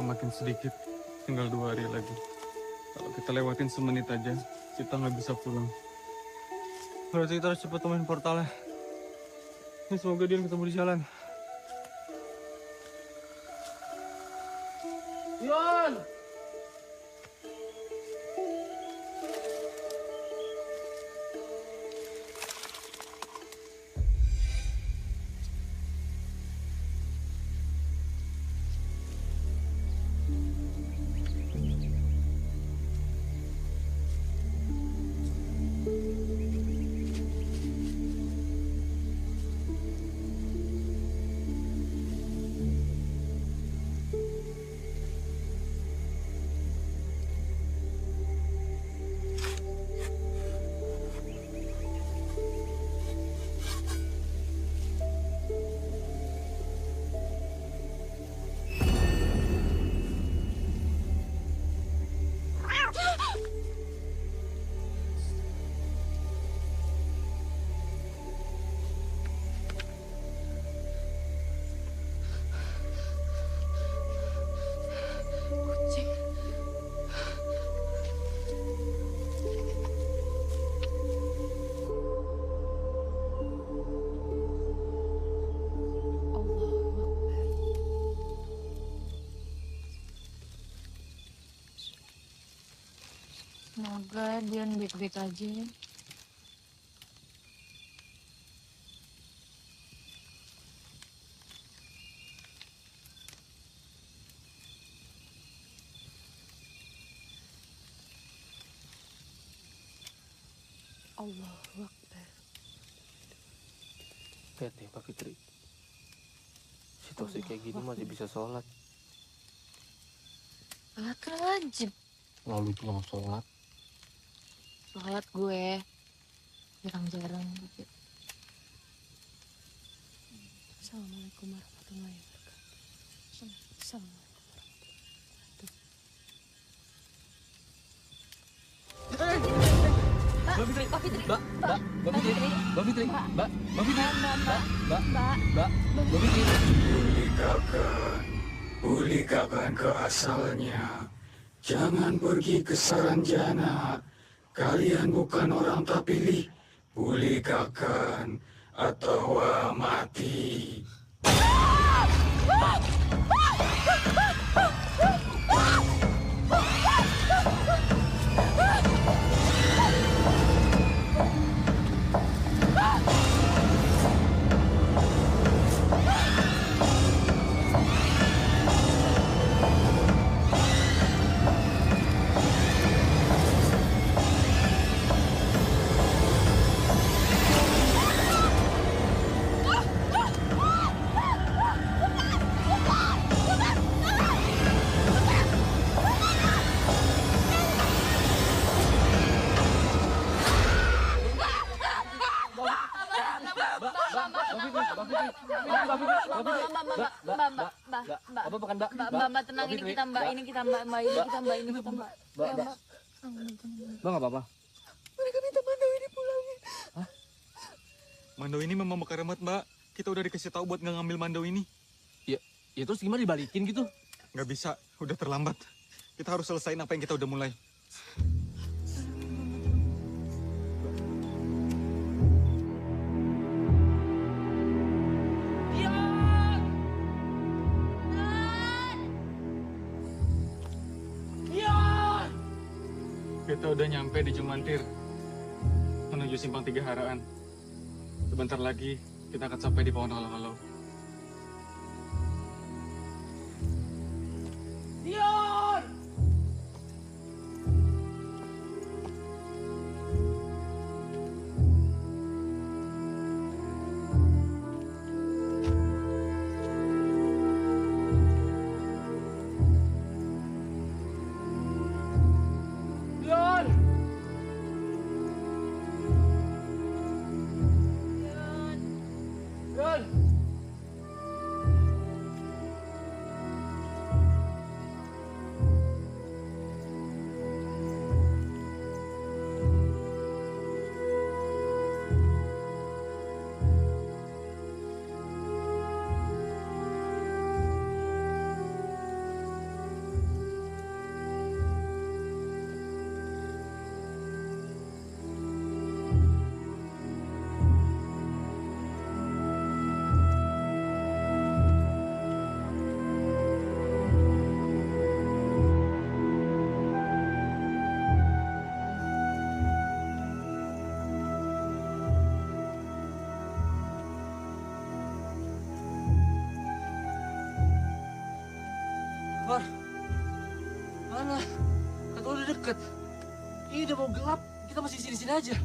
makin sedikit. Tinggal 2 hari lagi. Kalau kita lewatin semenit aja, kita nggak bisa pulang. Berarti kita harus cepat temuin portalnya. Ya, semoga dia ketemu di jalan. Yon! Semoga Dian baik-baik aja. Allahu Akbar. Lihat nih Pak Fitri. Situasi kayak gini masih bisa sholat. Sholat kan wajib. Lalu pulang sholat. Sholat gue jarang-jarang gitu. Assalamualaikum warahmatullahi wabarakatuh. Assalamualaikum warahmatullahi wabarakatuh. Mbak Fitri, Mbak Fitri, Mbak Fitri, Mbak Fitri, Mbak Fitri. Pulihkan ke asalnya. Jangan pergi ke Saranjana. Kalian bukan orang tak pilih. Pulihkan atau mati. Mbak, tenang, ini kita mbak, ini kita mbak. Mbak nggak apa-apa. Mereka minta Mandau ini pulangin. Mandau ini memang keramat, Mbak. Kita udah dikasih tahu buat nggak ngambil mandau ini. Ya terus gimana dibalikin gitu? Nggak bisa, udah terlambat. Kita harus selesain apa yang kita udah mulai. Kita udah nyampe di Jumantir, menuju Simpang 3 Haraan. Sebentar lagi kita akan sampai di pohon halau-halau. Dion! deket. Ini udah mau gelap, kita masih sini-sini aja.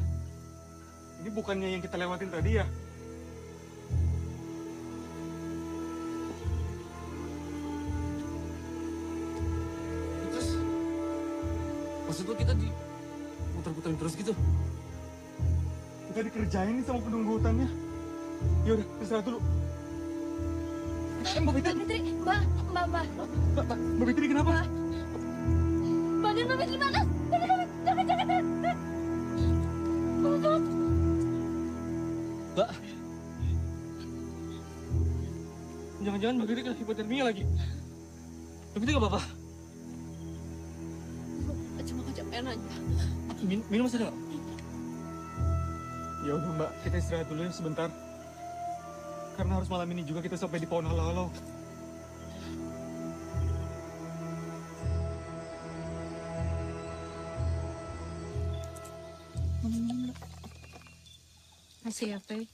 Ini bukannya yang kita lewatin tadi ya? Terus, maksud lo kita di muter-muterin terus gitu? Kita dikerjain nih sama penunggu hutannya. Yaudah, istirahat dulu. Mbak Fitri, Mbak Fitri kenapa? Badan Mbak Fitri panas. Jangan. Mbak. Jangan-jangan Mbak Fitri kena hipotermia lagi. Mbak Fitri nggak apa-apa? Cuma kecapean aja. Minum masih ada nggak? Ya udah Mbak, kita istirahat dulu ya sebentar. Karena harus malam ini juga kita sampai di pohon halau-halau. Masih ya, Teh?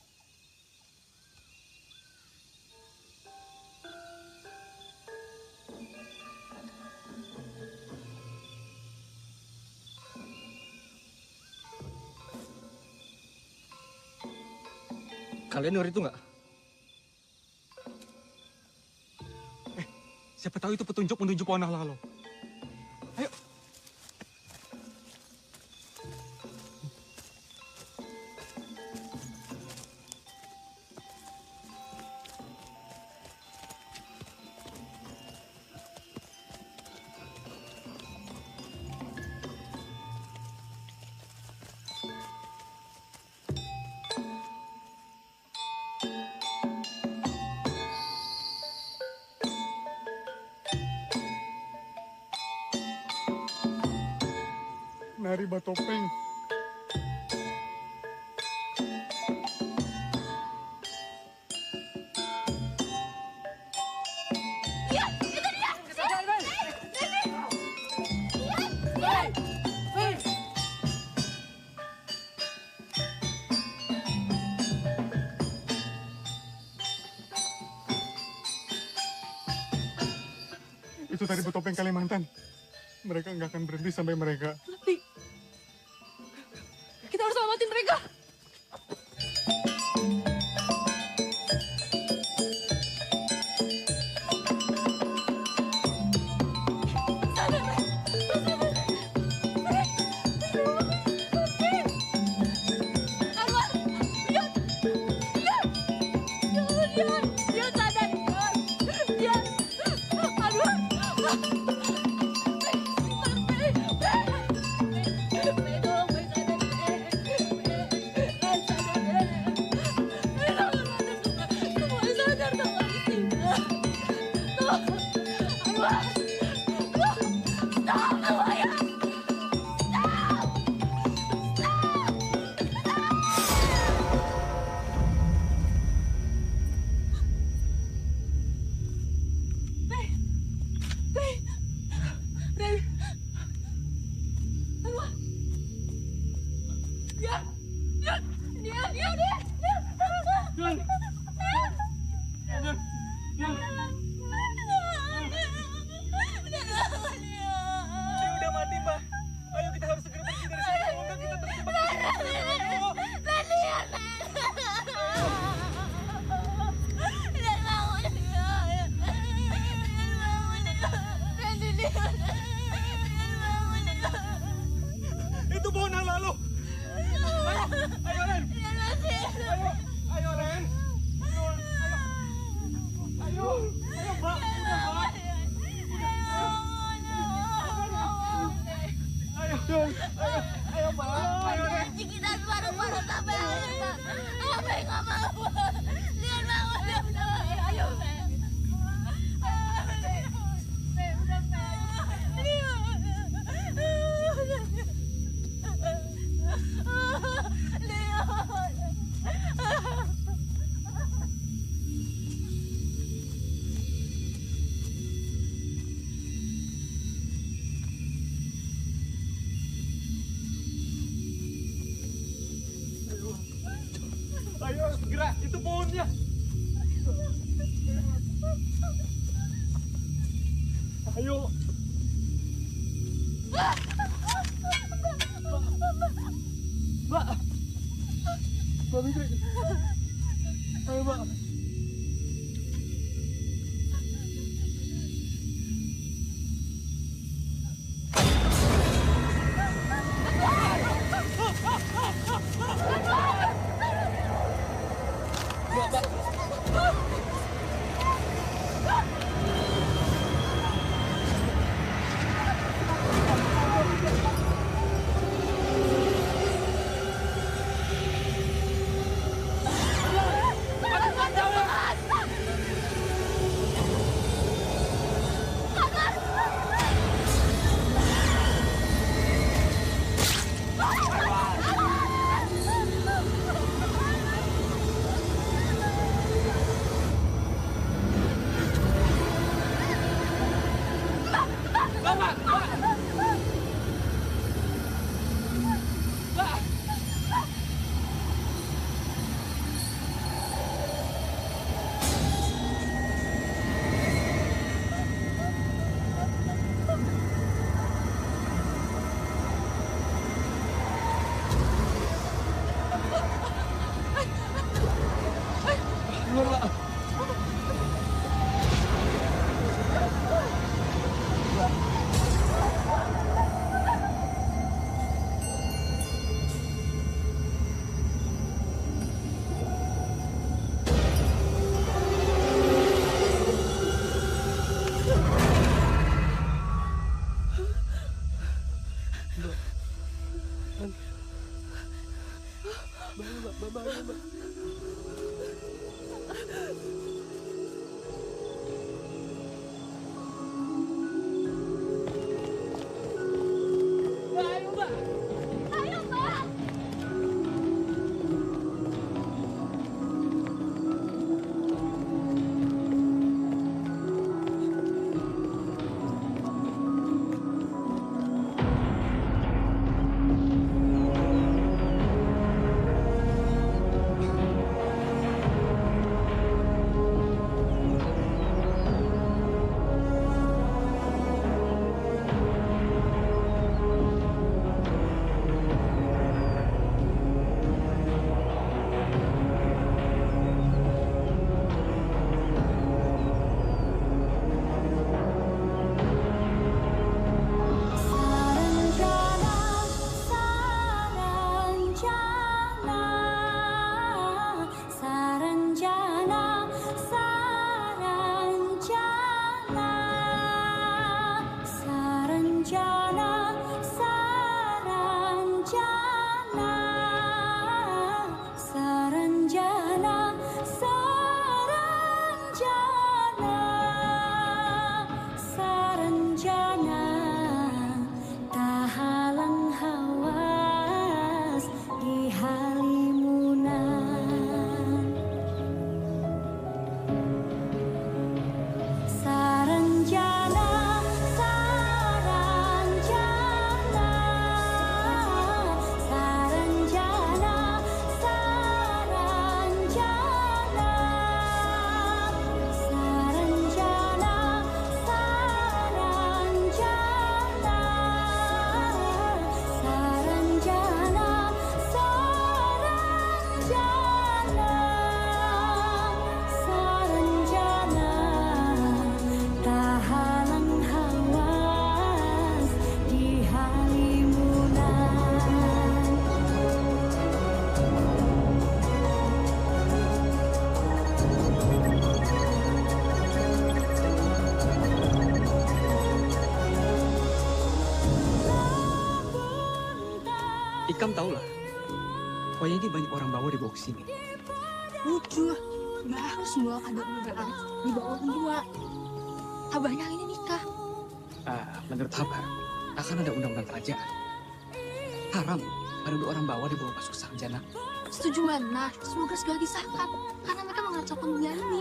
Kalian denger itu nggak? Siapa tahu itu petunjuk menuju pohon halau-halau. Ayo. Nari Batopeng. Iya, itu dia. Itu tadi Batopeng Kalimantan. Mereka nggak akan berhenti sampai mereka. Tapi kita harus selamatin mereka. Itu pohon halau-halau. Ayo Ren. Ayo Ren. Ayo Mbak. Udah Mbak. Ayo Mbak. Ayo Ren. Kita bareng-bareng sampai akhir, Pak. Apa yang nggak mau? Lihat bangun. Ayo, Ayo segera, itu pohonnya. Ayo. Mbak Fitri. Ayo, Mbak. Ikam tahu lah, pokoknya ini banyak orang bawa dibawa ke sini. Lucu lah. Mbak harus bawa kado lebaran dibawa orang tua. Abahnya ini nikah. Menurut Abah, akan ada undang-undang kerajaan. Haram ada dua orang bawa dibawa masuk sarjana. Setuju mana? Semoga segala disahkan. Karena mereka mengacau pemilihan ini.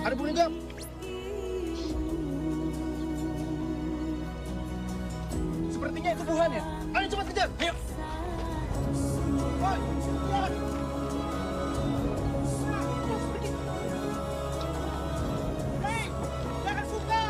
Ada burung gam. Sepertinya itu buahnya. Ayo cepat kejar. kejar. Ayo. Jangan suka.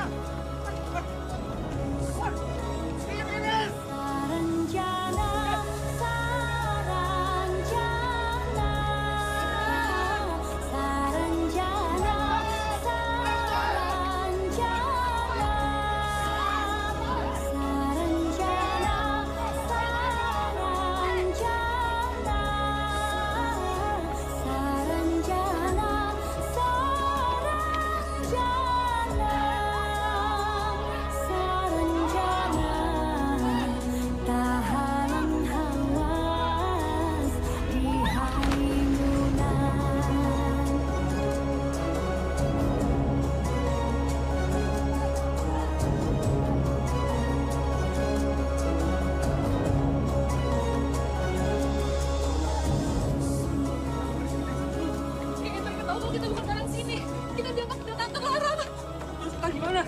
Kita bukan orang sini. Kita dianggap kedatangan terlarang. Terus kita gimana?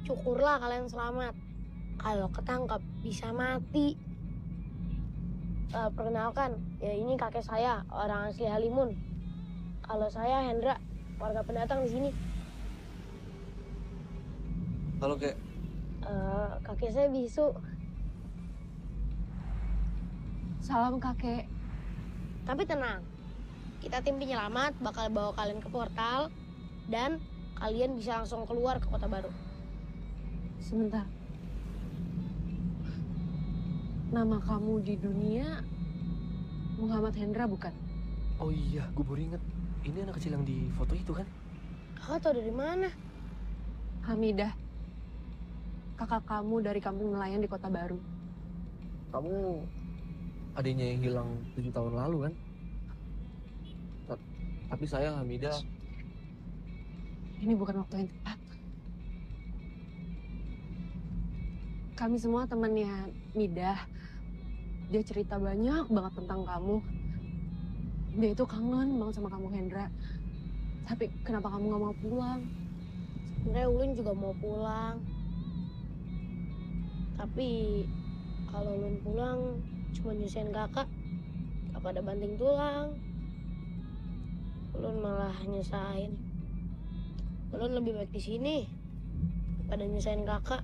Syukurlah kalian selamat. Kalau ketangkap bisa mati. Perkenalkan, ya ini kakek saya, orang asli Halimun. Kalau saya Hendra, warga pendatang di sini. Halo, Kek. Kakek saya bisu. Salam kakek. Tapi tenang, kita tim penyelamat bakal bawa kalian ke portal dan kalian bisa langsung keluar ke kota baru. Sebentar. Nama kamu di dunia Muhammad Hendra bukan? Oh iya, gue baru inget. Ini anak kecil yang di foto itu kan? Kakak tahu dari mana? Hamidah. Kakak kamu dari kampung nelayan di kota baru. Kamu adiknya yang hilang 7 tahun lalu kan? Tapi sayang Hamidah. Ini bukan waktu yang tepat. Kami semua temannya Midah. Dia cerita banyak banget tentang kamu. Dia itu kangen banget sama kamu Hendra. Tapi kenapa kamu gak mau pulang? Sebenarnya Ulun juga mau pulang. Tapi kalau Ulun pulang cuma nyusahin kakak. Gak pada banting tulang. Ulun malah nyusahin. Ulun lebih baik di sini daripada nyusahin kakak.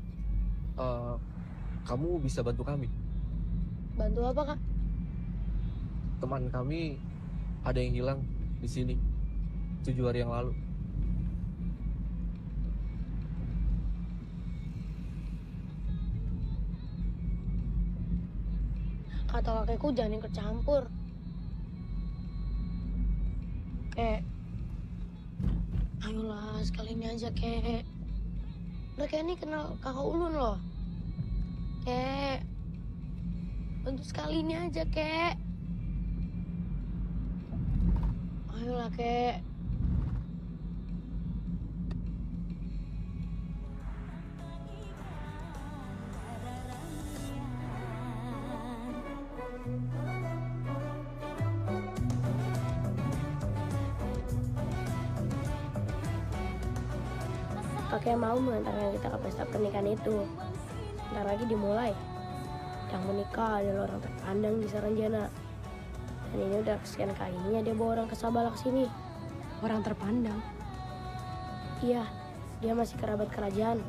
Kamu bisa bantu kami. Bantu apa, Kak? Teman kami ada yang hilang di sini 7 hari yang lalu. Kata kakekku jangan ikut campur. Kek, ayolah sekali ini aja, Kek. Udah kayak ini kenal kakak Ulun loh. Kek, bantu sekali ini aja, Kek. Ayolah, Kek. Kakek mau mengantarkan kita ke pesta pernikahan itu. Ntar lagi dimulai. Yang menikah adalah orang terpandang di Saranjana. Dan ini udah kesekian kalinya dia bawa orang ke Sabalak sini. Orang terpandang? Iya, dia masih kerabat kerajaan.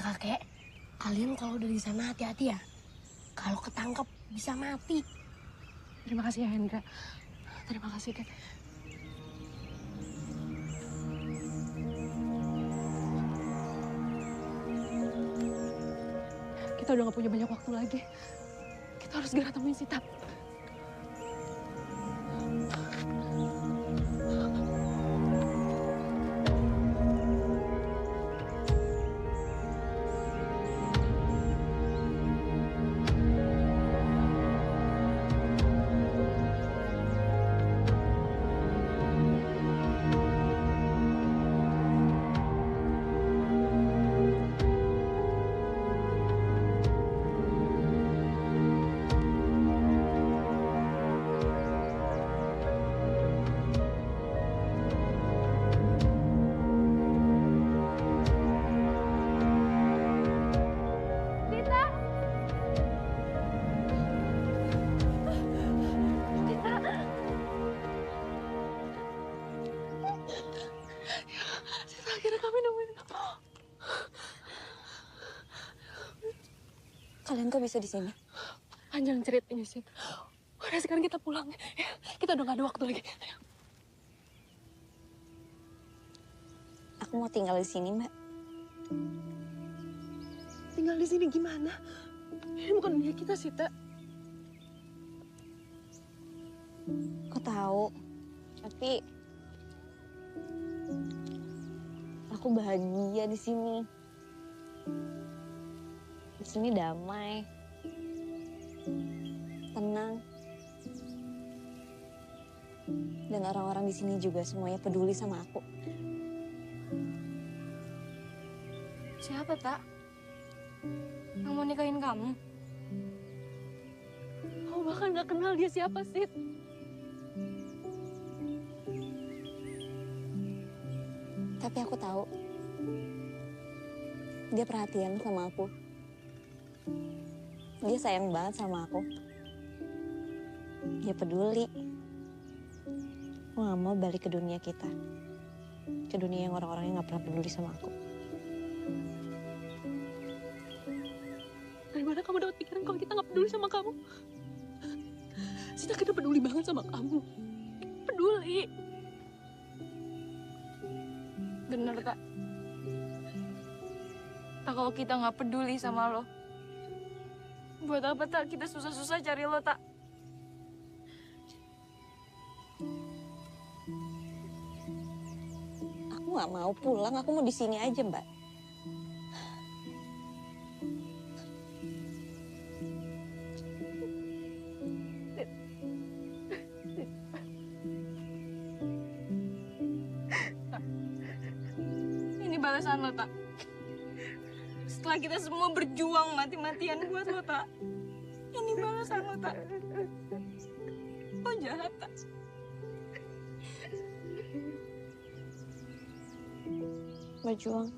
kakek, kalian kalau udah di sana hati-hati ya. Kalau ketangkep bisa mati. Terima kasih ya Hendra. Terima kasih Kak. Kita udah gak punya banyak waktu lagi. Kita harus segera temuin Sita. Akhirnya kami nemuin. Kalian kok bisa di sini? Panjang ceritanya sih. Udah sekarang kita pulang. Ya, kita udah gak ada waktu lagi. Aku mau tinggal di sini, Mbak. Tinggal di sini gimana? Ini bukan dunia kita, Sita. Aku tahu, tapi aku bahagia di sini. Di sini damai, tenang, dan orang-orang di sini juga semuanya peduli sama aku. Siapa, Tak? Yang mau nikahin kamu? Aku bahkan gak kenal dia siapa, Sid. Tapi aku tahu, dia perhatian sama aku. Dia sayang banget sama aku. Dia peduli. Aku gak mau balik ke dunia kita. Ke dunia yang orang-orangnya gak pernah peduli sama aku. Dari mana kamu dapat pikiran kalau kita gak peduli sama kamu? Sita, kita peduli banget sama kamu. Peduli. Bener, Tak. Tak, kalau kita nggak peduli sama lo, buat apa, Tak? Kita susah-susah cari lo, Tak. Aku gak mau pulang, aku mau di sini aja, Mbak. Ini balasan lo, Tak. Setelah kita semua berjuang mati-matian buat lo, Tak. Ini balasan lo, Tak. Lo jahat, Tak. Berjuang.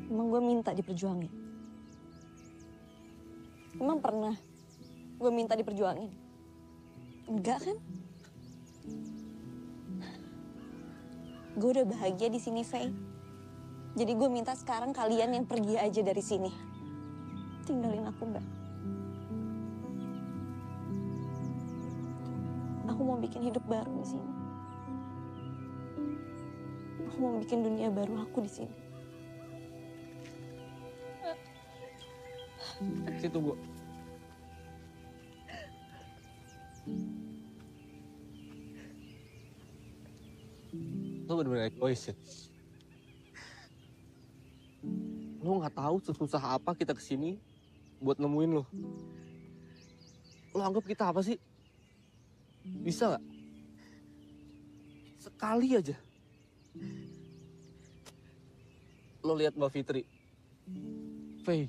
Emang gue minta diperjuangin? Emang pernah gue minta diperjuangin? Enggak kan? Gue udah bahagia di sini, Faye. Jadi gue minta sekarang kalian yang pergi aja dari sini. Tinggalin aku, Mbak. Aku mau bikin hidup baru di sini. Aku mau bikin dunia baru aku di sini. Situ, Bu. Lo bener-bener egois ya. Lo nggak tahu sesusah apa kita kesini buat nemuin lo. Lo anggap kita apa sih? Bisa nggak? Sekali aja. Lo lihat Mbak Fitri, Faye,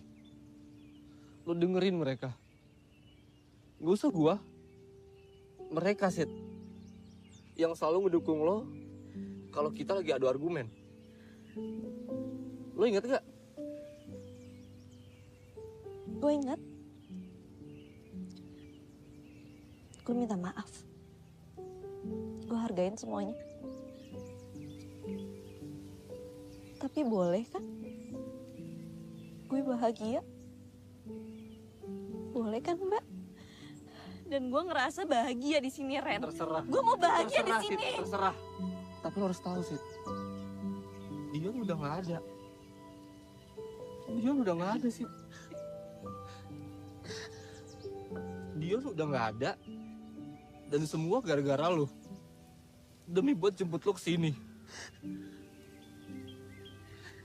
lo dengerin mereka. Gak usah gua, mereka Sid, yang selalu ngedukung lo kalau kita lagi adu argumen. Lo inget gak? Gue ingat. Gue minta maaf. Gue hargain semuanya. Tapi boleh kan? Gue bahagia. Boleh kan, Mbak? Dan gue ngerasa bahagia di sini, Ren. Terserah. Gue mau bahagia Terserah, di sini. Sid, terserah. Tapi lo harus tahu, Sid. Dion udah nggak ada. Dion udah nggak ada, Sid. Dion udah nggak ada. Dan semua gara-gara lo. Demi buat jemput lo kesini.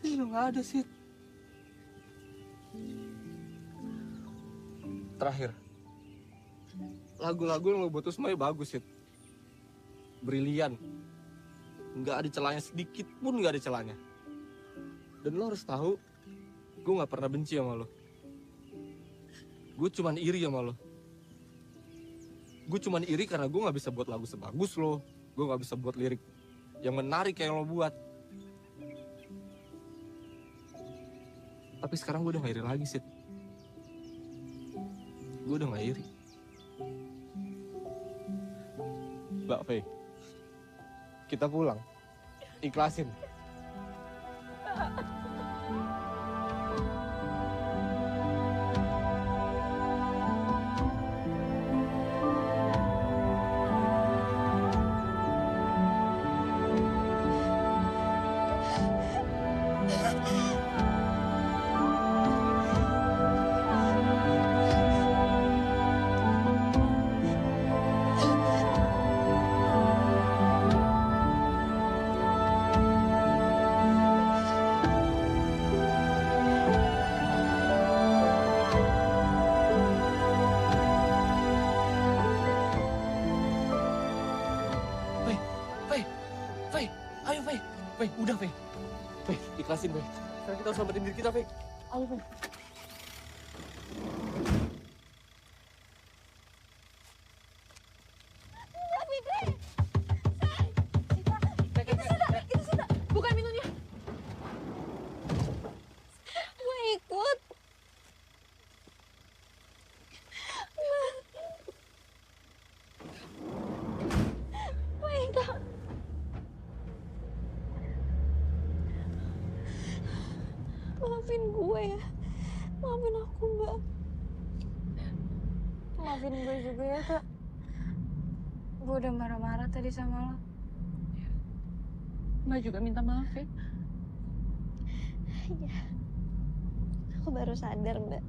Dia udah nggak ada, Sid. Terakhir. Lagu-lagu yang lo buat tuh semuanya bagus, Sid. Brilian. Nggak ada celahnya sedikit pun, nggak ada celahnya. Dan lo harus tahu, gue nggak pernah benci sama lo. Gue cuman iri sama lo. Gue cuman iri karena gue nggak bisa buat lagu sebagus lo. Gue nggak bisa buat lirik yang menarik kayak lo buat. Tapi sekarang gue udah nggak iri lagi, Sid. Gue udah nggak iri. Mbak Faye, kita pulang. Ikhlasin. Faye, udah Faye. Faye, ikhlasin Faye. Sekarang kita harus selamatin diri kita, Faye. Ayo Faye. Bukan minumnya. Gue ikut. Minta. Maafin gue ya. Maafin aku, Mbak. Maafin gue juga ya, Kak. Gue udah marah-marah tadi sama lo. Mbak juga minta maaf ya. Iya. Aku baru sadar, Mbak.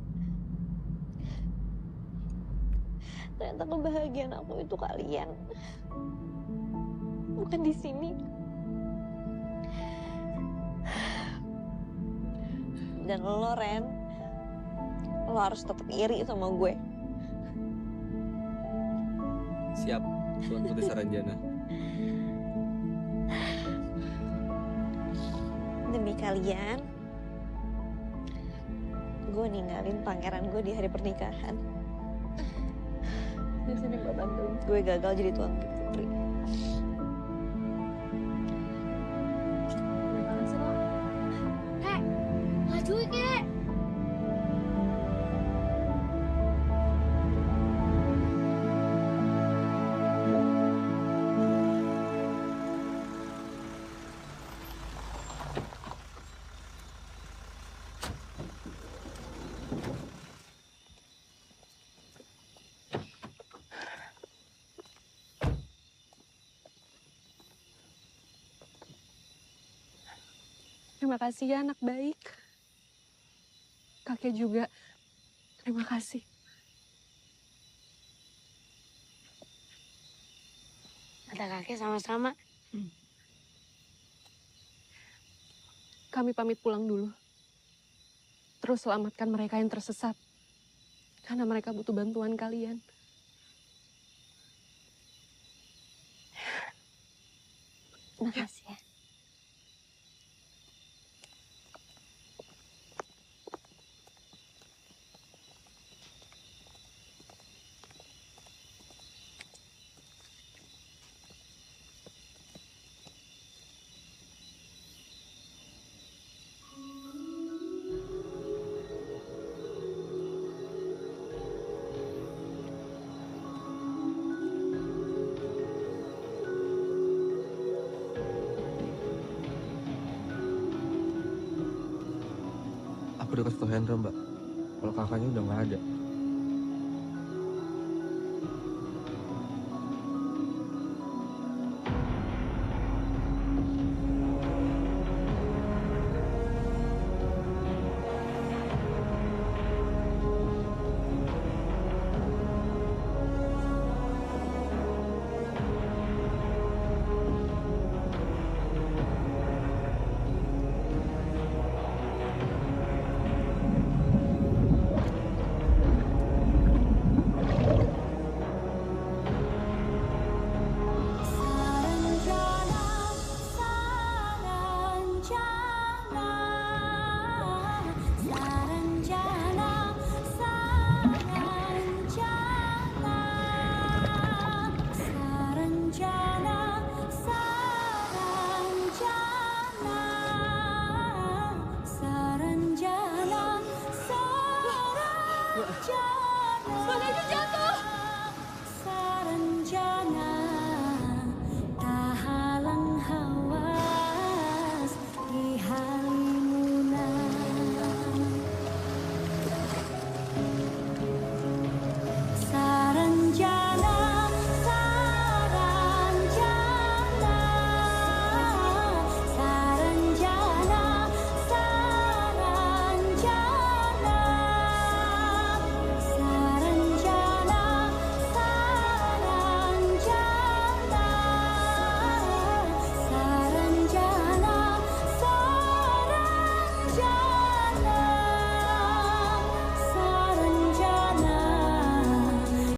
Ternyata kebahagiaan aku itu kalian. Bukan di sini. Dan lo, Ren, lo harus tetap iri sama gue. Siap, Tuan Putri Saranjana. Demi kalian, gue ninggalin pangeran gue di hari pernikahan. Di sini gue bantuin. Gue gagal jadi tuan putri. Kek, maju kek. Terima kasih ya anak baik. Kakek juga. Terima kasih. Kata kakek sama-sama. Kami pamit pulang dulu. Terus selamatkan mereka yang tersesat. Karena mereka butuh bantuan kalian. Makasih ya. udah kasih tau Hendra, Mbak. Kalau kakaknya udah nggak ada. Bonekanya jatuh.